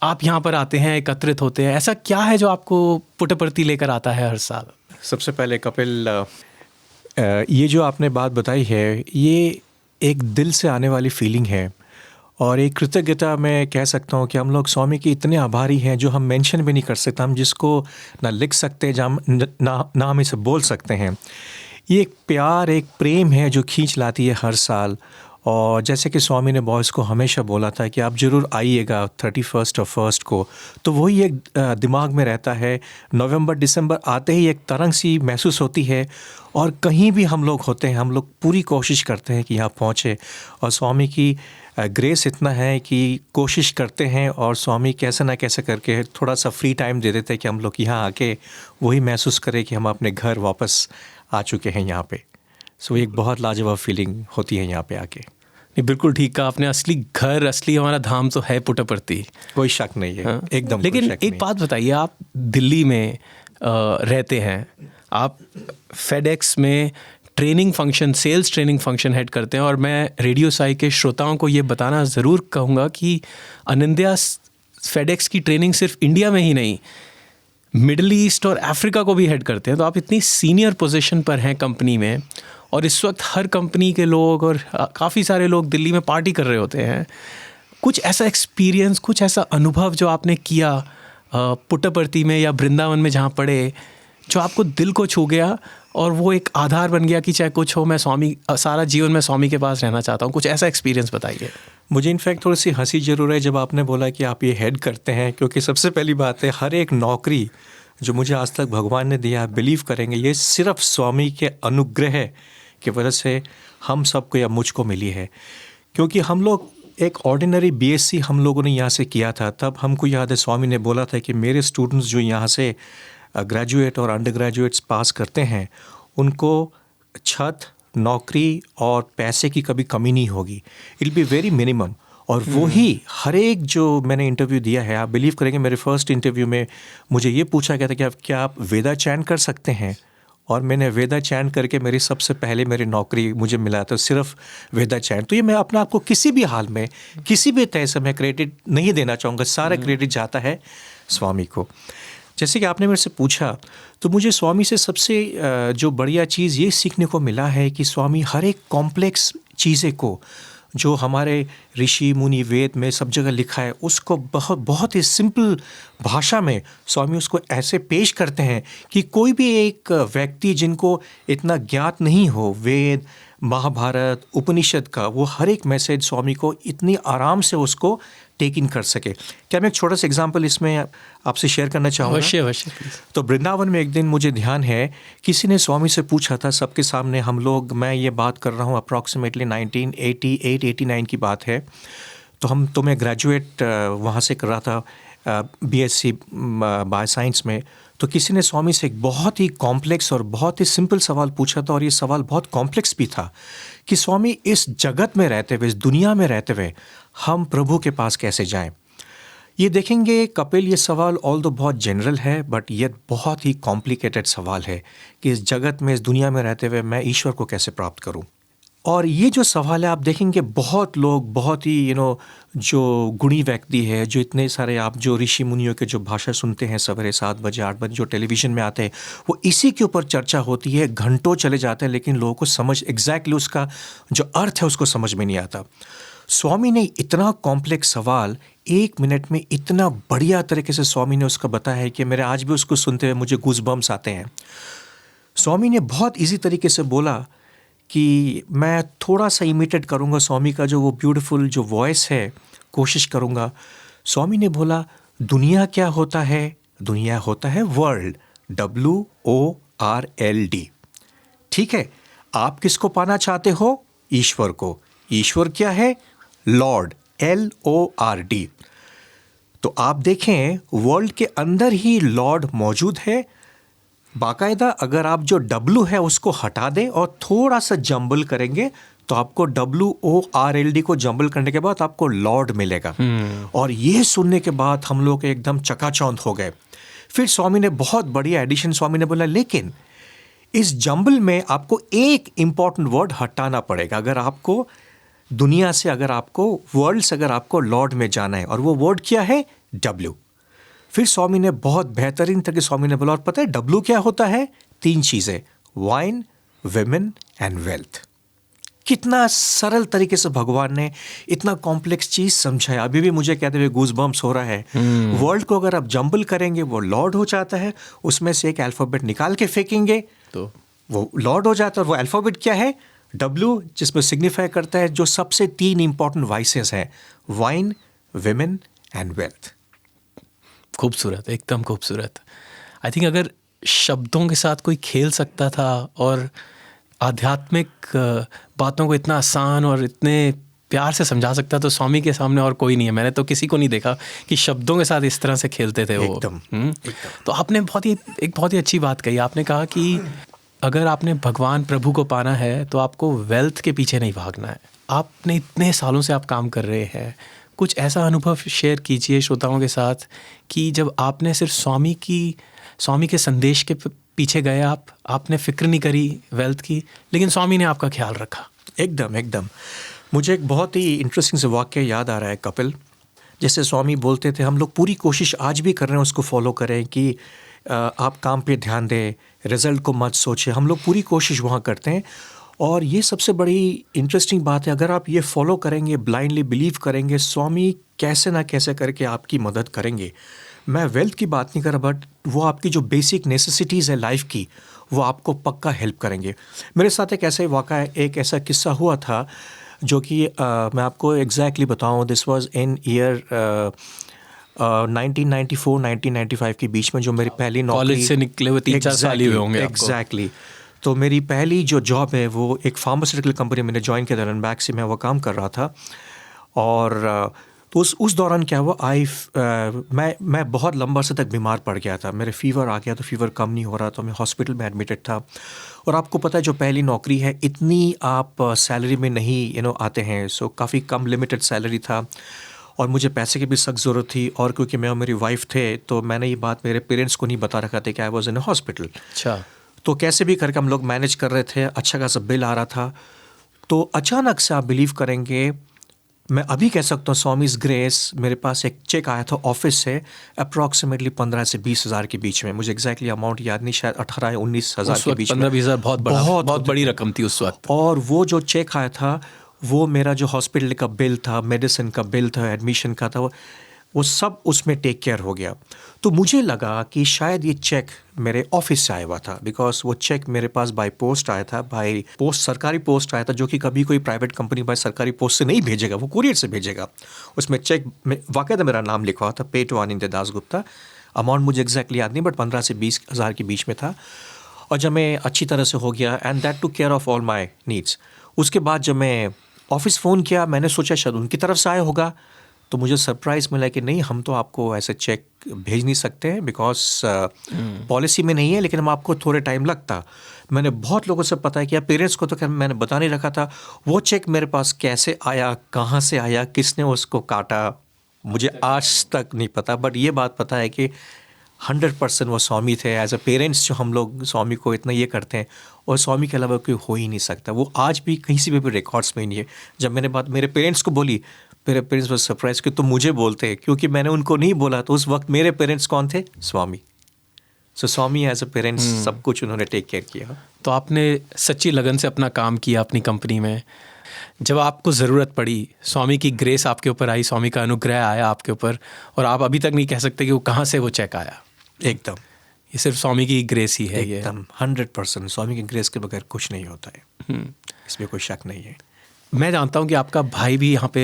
आप यहाँ पर आते हैं, एकत्रित होते हैं। ऐसा क्या है जो आपको पुटपर्ती लेकर आता है हर साल? सबसे पहले कपिल, ये जो आपने बात बताई है ये एक दिल से आने वाली फीलिंग है और एक कृतज्ञता मैं कह सकता हूँ कि हम लोग स्वामी के इतने आभारी हैं जो हम मेंशन भी नहीं कर सकते, हम जिसको ना लिख सकते ना हम इसे बोल सकते हैं। ये एक प्यार, एक प्रेम है जो खींच लाती है हर साल। और जैसे कि स्वामी ने बॉयज़ को हमेशा बोला था कि आप ज़रूर आइएगा 31 और 1 को, तो वही एक दिमाग में रहता है। नवंबर दिसंबर आते ही एक तरंग सी महसूस होती है और कहीं भी हम लोग होते हैं हम लोग पूरी कोशिश करते हैं कि यहाँ पहुँचे। और स्वामी की ग्रेस इतना है कि कोशिश करते हैं और स्वामी कैसे ना कैसे करके थोड़ा सा फ्री टाइम दे देते हैं कि हम लोग यहाँ आके वही महसूस करें कि हम अपने घर वापस आ चुके हैं यहाँ पे। सो एक बहुत लाजवाब फीलिंग होती है यहाँ पे आके। नहीं, बिल्कुल ठीक कहा आपने। असली घर, असली हमारा धाम तो है पुटपर्ती, कोई शक नहीं है। हाँ? एकदम। लेकिन एक बात बताइए, आप दिल्ली में रहते हैं, आप फेडेक्स में training function, sales training function head करते हैं और मैं रेडियो साई के श्रोताओं को ये बताना ज़रूर कहूँगा कि अनिंद्या फेडेक्स की ट्रेनिंग सिर्फ इंडिया में ही नहीं, मिडल ईस्ट और अफ्रीका को भी हेड करते हैं। तो आप इतनी सीनियर पोजीशन पर हैं कंपनी में और इस वक्त हर कंपनी के लोग और काफ़ी सारे लोग दिल्ली में पार्टी कर रहे होते हैं। कुछ ऐसा एक्सपीरियंस, कुछ ऐसा अनुभव जो आपने किया पुट्टपर्ती में या वृंदावन में जहाँ पढ़े, जो आपको दिल को छू गया और वो एक आधार बन गया कि चाहे कुछ हो, मैं स्वामी, सारा जीवन मैं स्वामी के पास रहना चाहता हूँ? कुछ ऐसा एक्सपीरियंस बताइए। मुझे इनफैक्ट थोड़ी सी हंसी ज़रूर है जब आपने बोला कि आप ये हेड करते हैं, क्योंकि सबसे पहली बात है हर एक नौकरी जो मुझे आज तक भगवान ने दिया, बिलीव करेंगे ये सिर्फ स्वामी के अनुग्रह की वजह से हम सबको या मुझको मिली है। क्योंकि हम लोग एक ऑर्डिनरी बीएससी हम लोगों ने यहाँ से किया था, तब हमको याद है स्वामी ने बोला था कि मेरे स्टूडेंट्स जो यहाँ से ग्रेजुएट और अंडर ग्रेजुएट्स पास करते हैं उनको छत, नौकरी और पैसे की कभी कमी नहीं होगी, इट बी वेरी मिनिमम। और वही हर एक जो मैंने इंटरव्यू दिया है, आप बिलीव करेंगे मेरे फर्स्ट इंटरव्यू में मुझे ये पूछा गया था कि क्या आप वेदा चैन कर सकते हैं, और मैंने वेदा चैन करके मेरी सबसे पहले मेरी नौकरी मुझे मिला था सिर्फ वेदा चैन। तो ये मैं अपने आप को किसी भी हाल में किसी भी तरह से मैं क्रेडिट नहीं देना चाहूँगा, सारा क्रेडिट जाता है स्वामी को। जैसे कि आपने मेरे से पूछा, तो मुझे स्वामी से सबसे जो बढ़िया चीज़ ये सीखने को मिला है कि स्वामी हर एक कॉम्प्लेक्स चीज़ें को जो हमारे ऋषि मुनि वेद में सब जगह लिखा है उसको बहुत ही सिंपल भाषा में स्वामी उसको ऐसे पेश करते हैं कि कोई भी एक व्यक्ति जिनको इतना ज्ञात नहीं हो वेद, महाभारत, उपनिषद का, वो हर एक मैसेज स्वामी को इतनी आराम से उसको टेक इन कर सके। क्या मैं एक छोटा सा एग्जांपल इसमें आपसे शेयर करना चाहूँगा? अवश्य। तो वृंदावन में एक दिन मुझे ध्यान है किसी ने स्वामी से पूछा था सबके सामने, हम लोग, मैं ये बात कर रहा हूँ अप्रॉक्सीमेटली 1988-89 की बात है। तो मैं ग्रेजुएट वहाँ से कर रहा था बीएससी बायो साइंस में। तो किसी ने स्वामी से एक बहुत ही कॉम्प्लेक्स और बहुत ही सिंपल सवाल पूछा था, और ये सवाल बहुत कॉम्प्लेक्स भी था कि स्वामी इस जगत में रहते हुए, इस दुनिया में रहते हुए हम प्रभु के पास कैसे जाएं। ये देखेंगे कपिल, ये सवाल ऑल दो बहुत जनरल है बट ये बहुत ही कॉम्प्लिकेटेड सवाल है कि इस जगत में, इस दुनिया में रहते हुए मैं ईश्वर को कैसे प्राप्त करूं। और ये जो सवाल है आप देखेंगे बहुत लोग, बहुत ही जो गुणी व्यक्ति है, जो इतने सारे आप जो ऋषि मुनियों के जो भाषा सुनते हैं सवेरे 7 बजे 8 बजे जो टेलीविज़न में आते हैं, वो इसी के ऊपर चर्चा होती है, घंटों चले जाते हैं, लेकिन लोगों को समझ एग्जैक्टली उसका जो अर्थ है उसको समझ में नहीं आता। स्वामी ने इतना कॉम्प्लेक्स सवाल 1 मिनट में इतना बढ़िया तरीके से स्वामी ने उसका बताया है कि मेरे आज भी उसको सुनते हुए मुझे गूज़बम्स आते हैं। स्वामी ने बहुत इजी तरीके से बोला कि मैं थोड़ा सा इमिटेट करूँगा स्वामी का जो वो ब्यूटीफुल जो वॉइस है, कोशिश करूँगा। स्वामी ने बोला, दुनिया क्या होता है? दुनिया होता है वर्ल्ड, WORLD। ठीक है, आप किसको पाना चाहते हो? ईश्वर को। ईश्वर क्या है? Lord, LORD। तो आप देखें वर्ल्ड के अंदर ही लॉर्ड मौजूद है। बाकायदा अगर आप जो W है उसको हटा दें और थोड़ा सा जंबल करेंगे तो आपको WORLD को जंबल करने के बाद आपको लॉर्ड मिलेगा। और ये सुनने के बाद हम लोग एकदम चकाचौंध हो गए। फिर स्वामी ने बहुत बढ़िया एडिशन, स्वामी ने बोला लेकिन इस जंबल में आपको एक इम्पॉर्टेंट वर्ड हटाना पड़ेगा अगर आपको दुनिया से, अगर आपको वर्ल्ड से, अगर आपको लॉर्ड में जाना है, और वो वर्ड क्या है? W। फिर स्वामी ने बहुत बेहतरीन तरीके स्वामी ने बोला, और पता है W क्या होता है? 3 चीज़ें, वाइन, विमेन एंड वेल्थ। कितना सरल तरीके से भगवान ने इतना कॉम्प्लेक्स चीज़ समझाया। अभी भी मुझे कहते हुए गूज़बम्स हो रहा है। वर्ल्ड को अगर आप जंबल करेंगे वो लॉर्ड हो जाता है, उसमें से एक अल्फ़ाबेट निकाल के फेंकेंगे तो वो लॉर्ड हो जाता है। और वो अल्फ़ाबेट क्या है? W, जिसमें सिग्निफाई करता है जो सबसे 3 इंपॉर्टेंट वाइसेस हैं, वाइन, विमेन एंड वेल्थ। खूबसूरत, एकदम खूबसूरत। आई थिंक अगर शब्दों के साथ कोई खेल सकता था और आध्यात्मिक बातों को इतना आसान और इतने प्यार से समझा सकता, तो स्वामी के सामने और कोई नहीं है। मैंने तो किसी को नहीं देखा कि शब्दों के साथ इस तरह से खेलते थे वो। एकदम। तो आपने एक बहुत ही अच्छी बात कही। आपने कहा कि अगर आपने भगवान प्रभु को पाना है तो आपको वेल्थ के पीछे नहीं भागना है। आपने इतने सालों से आप काम कर रहे हैं, कुछ ऐसा अनुभव शेयर कीजिए श्रोताओं के साथ कि जब आपने सिर्फ स्वामी के संदेश के पीछे गए, आपने फिक्र नहीं करी वेल्थ की, लेकिन स्वामी ने आपका ख्याल रखा। एकदम। मुझे एक बहुत ही इंटरेस्टिंग से वाक्य याद आ रहा है कपिल। जैसे स्वामी बोलते थे, हम लोग पूरी कोशिश आज भी कर रहे हैं उसको फॉलो करें कि आप काम पे ध्यान दें, रिजल्ट को मत सोचें। हम लोग पूरी कोशिश वहाँ करते हैं, और ये सबसे बड़ी इंटरेस्टिंग बात है। अगर आप ये फॉलो करेंगे, ब्लाइंडली बिलीव करेंगे, स्वामी कैसे ना कैसे करके आपकी मदद करेंगे। मैं वेल्थ की बात नहीं कर रहा, बट वो आपकी जो बेसिक नेसेसिटीज़ है लाइफ की, वो आपको पक्का हेल्प करेंगे। मेरे साथ एक ऐसा ही वाक़ा है, एक ऐसा किस्सा हुआ था जो कि मैं आपको एग्जैक्टली बताऊँ, दिस वाज इन ईयर 1994-1995 के बीच में, जो मेरी पहली नौकरी, कॉलेज से निकले हुए 3-4 साल ही हुए होंगे आपको। एग्जैक्टली। तो मेरी पहली जो जॉब है वो एक फार्मास्यूटिकल कंपनी मैंने ज्वाइन किया था, रनबैक से मैं वो काम कर रहा था। और तो उस दौरान क्या हुआ, मैं बहुत लंबा से तक बीमार पड़ गया था। मेरे फीवर आ गया, तो फीवर कम नहीं हो रहा, तो मैं हॉस्पिटल में एडमिटेड था। और आपको पता है जो पहली नौकरी है, इतनी आप सैलरी में नहीं आते हैं, सो काफ़ी कम लिमिटेड सैलरी था और मुझे पैसे की भी सख्त ज़रूरत थी। और क्योंकि मैं और मेरी वाइफ थे, तो मैंने ये बात मेरे पेरेंट्स को नहीं बता रखा था कि आई वॉज इन हॉस्पिटल। अच्छा। तो कैसे भी करके हम लोग मैनेज कर रहे थे, अच्छा खासा बिल आ रहा था। तो अचानक से आप बिलीव करेंगे, मैं अभी कह सकता हूँ स्वामीज़ ग्रेस, मेरे पास एक चेक आया था ऑफिस से अप्रॉक्सीमेटली 15 से 20 हज़ार के बीच में। मुझे एग्जैक्टली अमाउंट याद नहीं, शायद 18 या 19 हज़ार के बीच में। 15-20 हज़ार बहुत बड़ी रकम थी उस वक्त। और वो जो चेक आया था, वो मेरा जो हॉस्पिटल का बिल था, मेडिसिन का बिल था, एडमिशन का था, वो सब उसमें टेक केयर हो गया। तो मुझे लगा कि शायद ये चेक मेरे ऑफिस से आया हुआ था, बिकॉज वो चेक मेरे पास बाय पोस्ट आया था, बाय पोस्ट सरकारी पोस्ट आया था, जो कि कभी कोई प्राइवेट कंपनी बाय सरकारी पोस्ट से नहीं भेजेगा, वो कुरियर से भेजेगा। उसमें चेक में वाकई मेरा नाम लिखा हुआ था, पे टू अनिंद्य दासगुप्ता। अमाउंट मुझे एग्जैक्टली याद नहीं, बट 15 से 20 हज़ार के बीच में था। और जब मैं अच्छी तरह से हो गया, and that took care of all my needs, उसके बाद जब मैं ऑफिस फ़ोन किया, मैंने सोचा शायद उनकी तरफ से आया होगा, तो मुझे सरप्राइज़ मिला कि नहीं, हम तो आपको ऐसे चेक भेज नहीं सकते हैं, बिकॉज पॉलिसी में नहीं है, लेकिन हम आपको थोड़े टाइम लगता। मैंने बहुत लोगों से पता किया, पेरेंट्स को तो खैर मैंने बता नहीं रखा था वो चेक मेरे पास कैसे आया, कहाँ से आया, किसने उसको काटा, मुझे आज तक नहीं पता। बट ये बात पता है कि 100% वो स्वामी थे। एज अ पेरेंट्स जो हम लोग स्वामी को इतना ये करते हैं, और स्वामी के अलावा कोई हो ही नहीं सकता। वो आज भी कहीं से भी रिकॉर्ड्स में नहीं है। जब मैंने बात मेरे पेरेंट्स को बोली, मेरे पेरेंट्स बहुत सरप्राइज कि तुम मुझे बोलते हैं, क्योंकि मैंने उनको नहीं बोला। तो उस वक्त मेरे पेरेंट्स कौन थे? स्वामी। सो स्वामी एज अ पेरेंट्स सब कुछ उन्होंने टेक केयर किया। तो आपने सच्ची लगन से अपना काम किया अपनी कंपनी में। जब आपको ज़रूरत पड़ी, स्वामी की ग्रेस आपके ऊपर आई, स्वामी का अनुग्रह आया आपके ऊपर, और आप अभी तक नहीं कह सकते कि वो कहाँ से वो चेक आया। एकदम, ये सिर्फ स्वामी की ग्रेस ही है। एकदम 100% स्वामी की ग्रेस के बगैर कुछ नहीं होता है, इसमें कोई शक नहीं है। मैं जानता हूँ कि आपका भाई भी यहाँ पे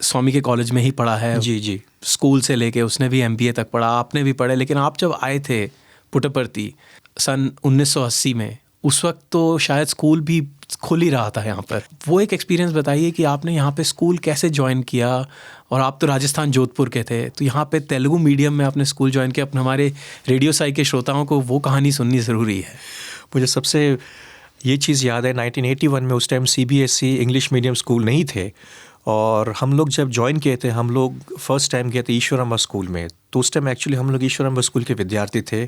स्वामी के कॉलेज में ही पढ़ा है। जी जी। स्कूल से लेके उसने भी MBA तक पढ़ा, आपने भी पढ़े। लेकिन आप जब आए थे पुट्टपर्ती सन 1980 में, उस वक्त तो शायद स्कूल भी खुल ही रहा था यहाँ पर। वो एक एक्सपीरियंस बताइए कि आपने यहाँ पे स्कूल कैसे ज्वाइन किया। और आप तो राजस्थान जोधपुर के थे, तो यहाँ पे तेलुगु मीडियम में आपने स्कूल ज्वाइन किया। अपने हमारे रेडियो साई के श्रोताओं को वो कहानी सुननी ज़रूरी है। मुझे सबसे ये चीज़ याद है, 1981 में उस time CBSE English medium school नहीं थे, और हम लोग जब ज्वाइन किए थे, हम लोग फर्स्ट टाइम गए थे ईश्वरम्बा स्कूल में। तो उस टाइम एक्चुअली हम लोग ईश्वरम्बा स्कूल के विद्यार्थी थे,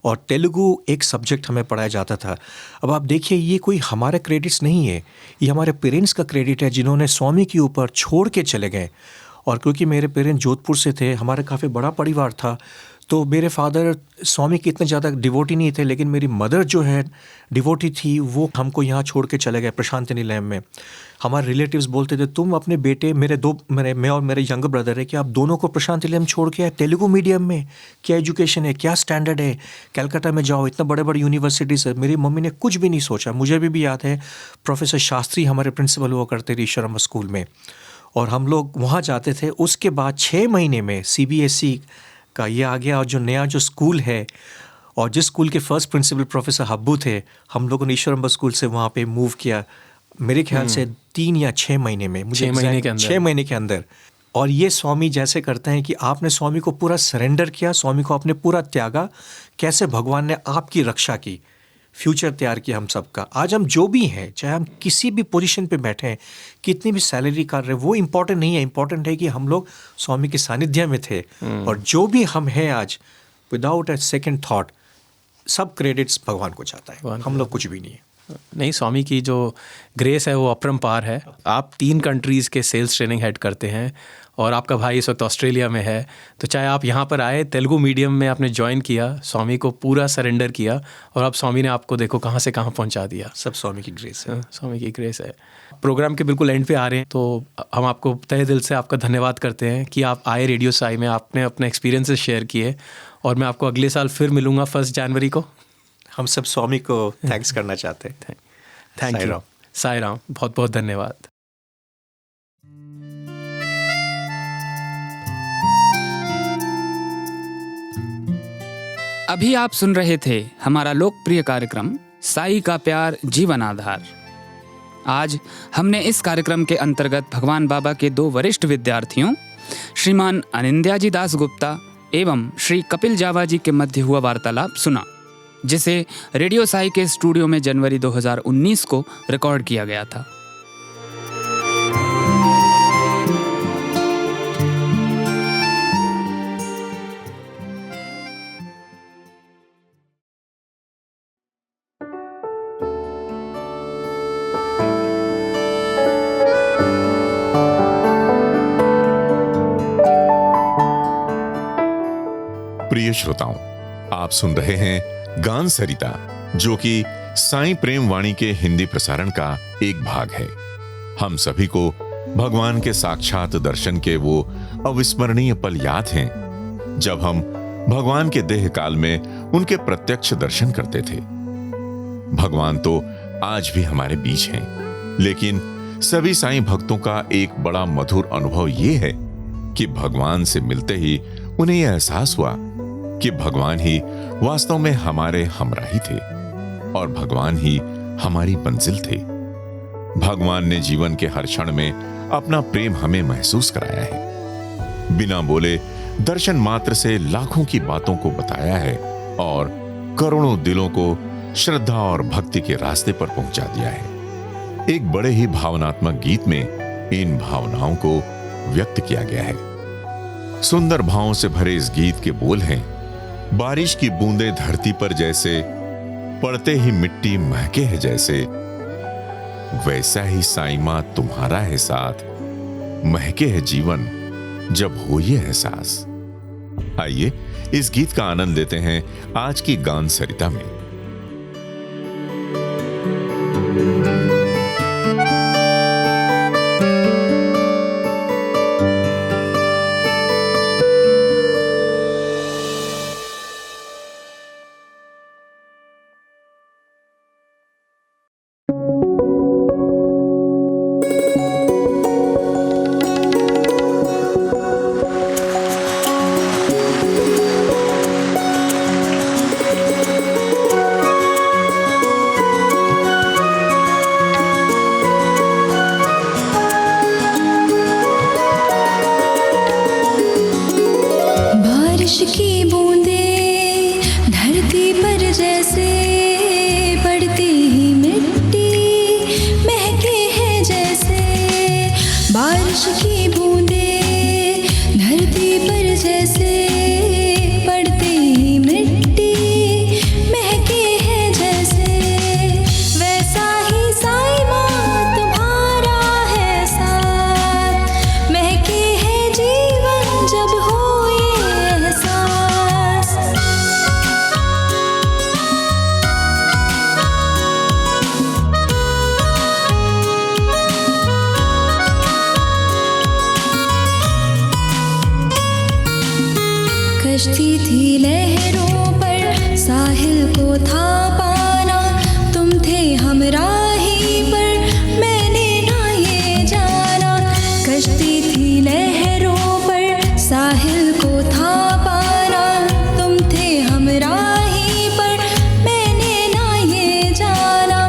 और तेलुगु एक सब्जेक्ट हमें पढ़ाया जाता था। अब आप देखिए, ये कोई हमारे क्रेडिट्स नहीं है, ये हमारे पेरेंट्स का क्रेडिट है, जिन्होंने स्वामी के ऊपर छोड़ के चले गए। और क्योंकि मेरे पेरेंट्स जोधपुर से थे, हमारा काफ़ी बड़ा परिवार था, तो मेरे फादर स्वामी के इतने ज़्यादा डिवोटी नहीं थे, लेकिन मेरी मदर जो है डिवोटी थी। वो हमको यहाँ छोड़ के चले गए प्रशांति निलयम में। हमारे रिलेटिव्स बोलते थे, तुम अपने बेटे, मैं और मेरे यंगर ब्रदर है, कि आप दोनों को प्रशांति निलयम छोड़ के आए तेलुगु मीडियम में, क्या एजुकेशन है, क्या स्टैंडर्ड है, कलकत्ता में जाओ, इतना बड़े बड़े यूनिवर्सिटीज़ है। मेरी मम्मी ने कुछ भी नहीं सोचा। मुझे भी याद है, प्रोफेसर शास्त्री हमारे प्रिंसिपल हुआ करते थे ईश्वरम्बा स्कूल में, और हम लोग वहाँ जाते थे। उसके बाद 6 महीने में CBSE का ये आ गया, और जो नया जो स्कूल है, और जिस स्कूल के फर्स्ट प्रिंसिपल प्रोफेसर हब्बू थे, हम लोगों ने ईश्वरम्बा स्कूल से वहाँ पे मूव किया, मेरे ख्याल से 3 या 6 महीने में, मुझे 6 महीने के अंदर। और ये स्वामी जैसे करते हैं कि आपने स्वामी को पूरा सरेंडर किया, स्वामी को आपने पूरा त्यागा, कैसे भगवान ने आपकी रक्षा की, फ्यूचर तैयार किया हम सबका। आज हम जो भी हैं, चाहे हम किसी भी पोजीशन पे बैठे हैं, कितनी भी सैलरी कर रहे हैं, वो इम्पोर्टेंट नहीं है। इम्पोर्टेंट है कि हम लोग स्वामी के सानिध्य में थे, और जो भी हम हैं आज, विदाउट अ सेकेंड थॉट, सब क्रेडिट्स भगवान को जाता है, हम लोग कुछ भी नहीं है। नहीं, स्वामी की जो ग्रेस है वो अपरंपार है। आप 3 कंट्रीज़ के सेल्स ट्रेनिंग हेड करते हैं, और आपका भाई इस वक्त ऑस्ट्रेलिया में है। तो चाहे आप यहाँ पर आए, तेलुगु मीडियम में आपने ज्वाइन किया, स्वामी को पूरा सरेंडर किया, और अब स्वामी ने आपको देखो कहाँ से कहाँ पहुँचा दिया। सब स्वामी की ग्रेस है। स्वामी की ग्रेस है। प्रोग्राम के बिल्कुल एंड पे आ रहे हैं, तो हम आपको तहे दिल से आपका धन्यवाद करते हैं कि आप आए रेडियो साई में, आपने अपने एक्सपीरियंसेस शेयर किए। और मैं आपको अगले साल फिर मिलूँगा 1 जनवरी को। हम सब स्वामी को थैंक्स करना चाहते हैं। Thank you. साई राम, बहुत बहुत धन्यवाद। अभी आप सुन रहे थे हमारा लोकप्रिय कार्यक्रम साई का प्यार जीवन आधार। आज हमने इस कार्यक्रम के अंतर्गत भगवान बाबा के 2 वरिष्ठ विद्यार्थियों श्रीमान अनिंद्याजी दास गुप्ता एवं श्री कपिल जावा जी के मध्य हुआ वार्तालाप सुना, जिसे रेडियो साई के स्टूडियो में जनवरी 2019 को रिकॉर्ड किया गया था। प्रिय श्रोताओं, आप सुन रहे हैं गान सरिता, जो कि साईं प्रेम वाणी के हिंदी प्रसारण का एक भाग है। हम सभी को भगवान के साक्षात दर्शन के वो अविस्मरणीय पल याद हैं जब हम भगवान के देह काल में उनके प्रत्यक्ष दर्शन करते थे। भगवान तो आज भी हमारे बीच हैं, लेकिन सभी साईं भक्तों का एक बड़ा मधुर अनुभव ये है कि भगवान से मिलते ही उन्हें यह एहसास हुआ कि भगवान ही वास्तव में हमारे हमराही थे और भगवान ही हमारी मंजिल थे। भगवान ने जीवन के हर क्षण में अपना प्रेम हमें महसूस कराया है। बिना बोले दर्शन मात्र से लाखों की बातों को बताया है और करोड़ों दिलों को श्रद्धा और भक्ति के रास्ते पर पहुंचा दिया है। एक बड़े ही भावनात्मक गीत में इन भावनाओं को व्यक्त किया गया है। सुंदर भावों से भरे इस गीत के बोल हैं, बारिश की बूंदें धरती पर जैसे पड़ते ही मिट्टी महके है जैसे, वैसा ही साईं मां तुम्हारा है साथ, महके है जीवन जब हो ये एहसास। आइए इस गीत का आनंद लेते हैं आज की गान सरिता में। कश्ती थी लहरों पर, साहिल को था पाना, तुम थे हमराही पर, मैंने ना ये जाना। कश्ती थी लहरों पर, साहिल को था पाना, तुम थे हमराही पर, मैंने ना ये जाना।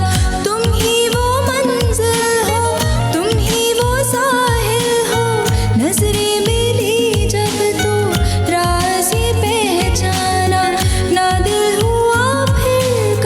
तुम ही वो मंजिल हो, तुम ही वो साहिल हो, नजरें मिली जब तो राज ये पहचाना। ना दिल हुआ फिर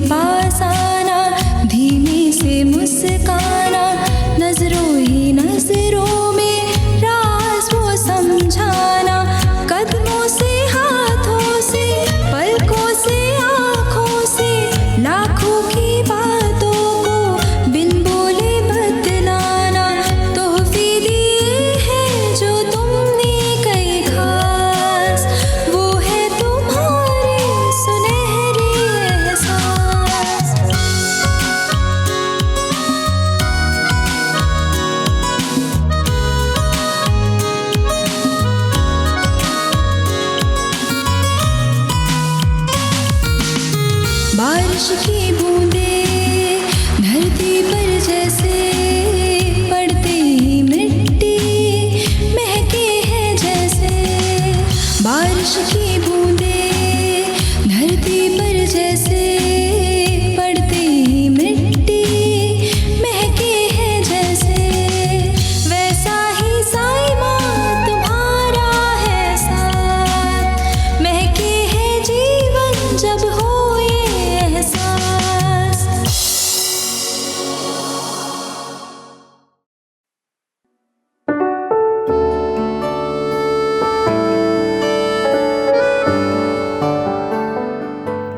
पास आना, धीमे से मुस्काना, नजरों ही नजरों में राज वो समझाना, कदमों से हाथों से पलकों से आँखों से लाखों की बातों को बिन बोले बतलाना, तोहफे दिए हैं जो तुमने कई खास, वो है तुम्हारे सुनहरे एहसास। बारिश की बूंदें धरती पर जैसे पड़ते ही मिट्टी महके हैं जैसे, बारिश की बूंदें धरती पर जैसे पड़ते ही मिट्टी महके हैं जैसे, वैसा ही साईं माँ तुम्हारा है साथ, महके है जीवन जब हो ये एहसास।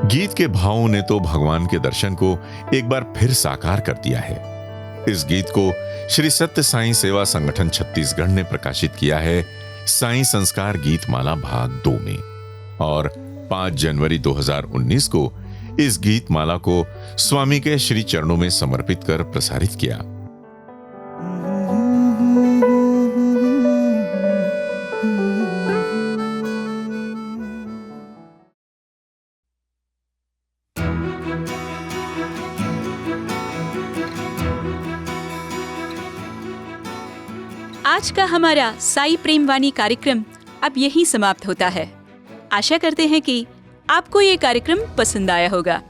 गीत के भावों ने तो भगवान के दर्शन को एक बार फिर साकार कर दिया है। इस गीत को श्री सत्य साईं सेवा संगठन छत्तीसगढ़ ने प्रकाशित किया है साईं संस्कार गीत माला भाग 2 में, और 5 जनवरी 2019 को इस गीत माला को स्वामी के श्री चरणों में समर्पित कर प्रसारित किया। आज का हमारा साई प्रेम वाणी कार्यक्रम अब यहीं समाप्त होता है। आशा करते हैं कि आपको ये कार्यक्रम पसंद आया होगा।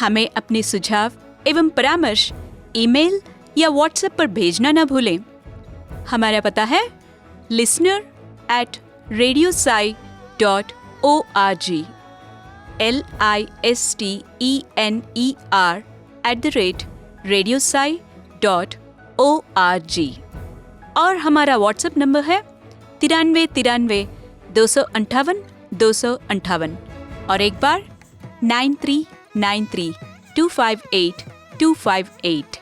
हमें अपने सुझाव एवं परामर्श ईमेल या व्हाट्सएप पर भेजना न भूलें। हमारा पता है listener@radiosai.org, listener@radiosai.org, और हमारा व्हाट्सएप नंबर है 93 93 258 258, और एक बार 9393 258 258।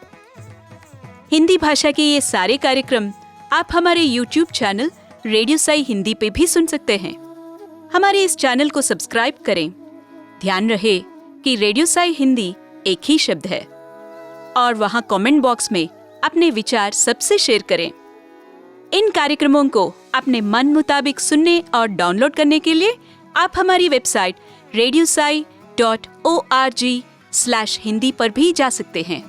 हिंदी भाषा के ये सारे कार्यक्रम आप हमारे YouTube channel radio Sai Hindi पे भी सुन सकते हैं। हमारे इस चैनल को सब्सक्राइब करें। ध्यान रहे कि रेडियो साई हिंदी एक ही शब्द है, और वहाँ कमेंट बॉक्स में अपने विचार सबसे शेयर करें। इन कार्यक्रमों को अपने मन मुताबिक सुनने और डाउनलोड करने के लिए आप हमारी वेबसाइट radiosai.org/hindi पर भी जा सकते हैं।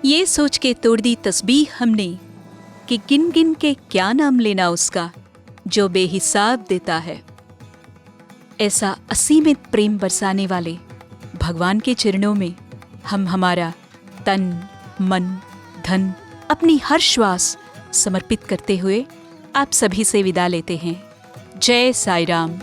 ये सोच के तोड़ दी तस्बीह हमने कि गिन गिन के क्या नाम लेना उसका जो बेहिसाब देता है। ऐसा असीमित प्रेम बरसाने वाले भगवान के चरणों में हम हमारा तन मन धन अपनी हर श्वास समर्पित करते हुए आप सभी से विदा लेते हैं। जय साई राम।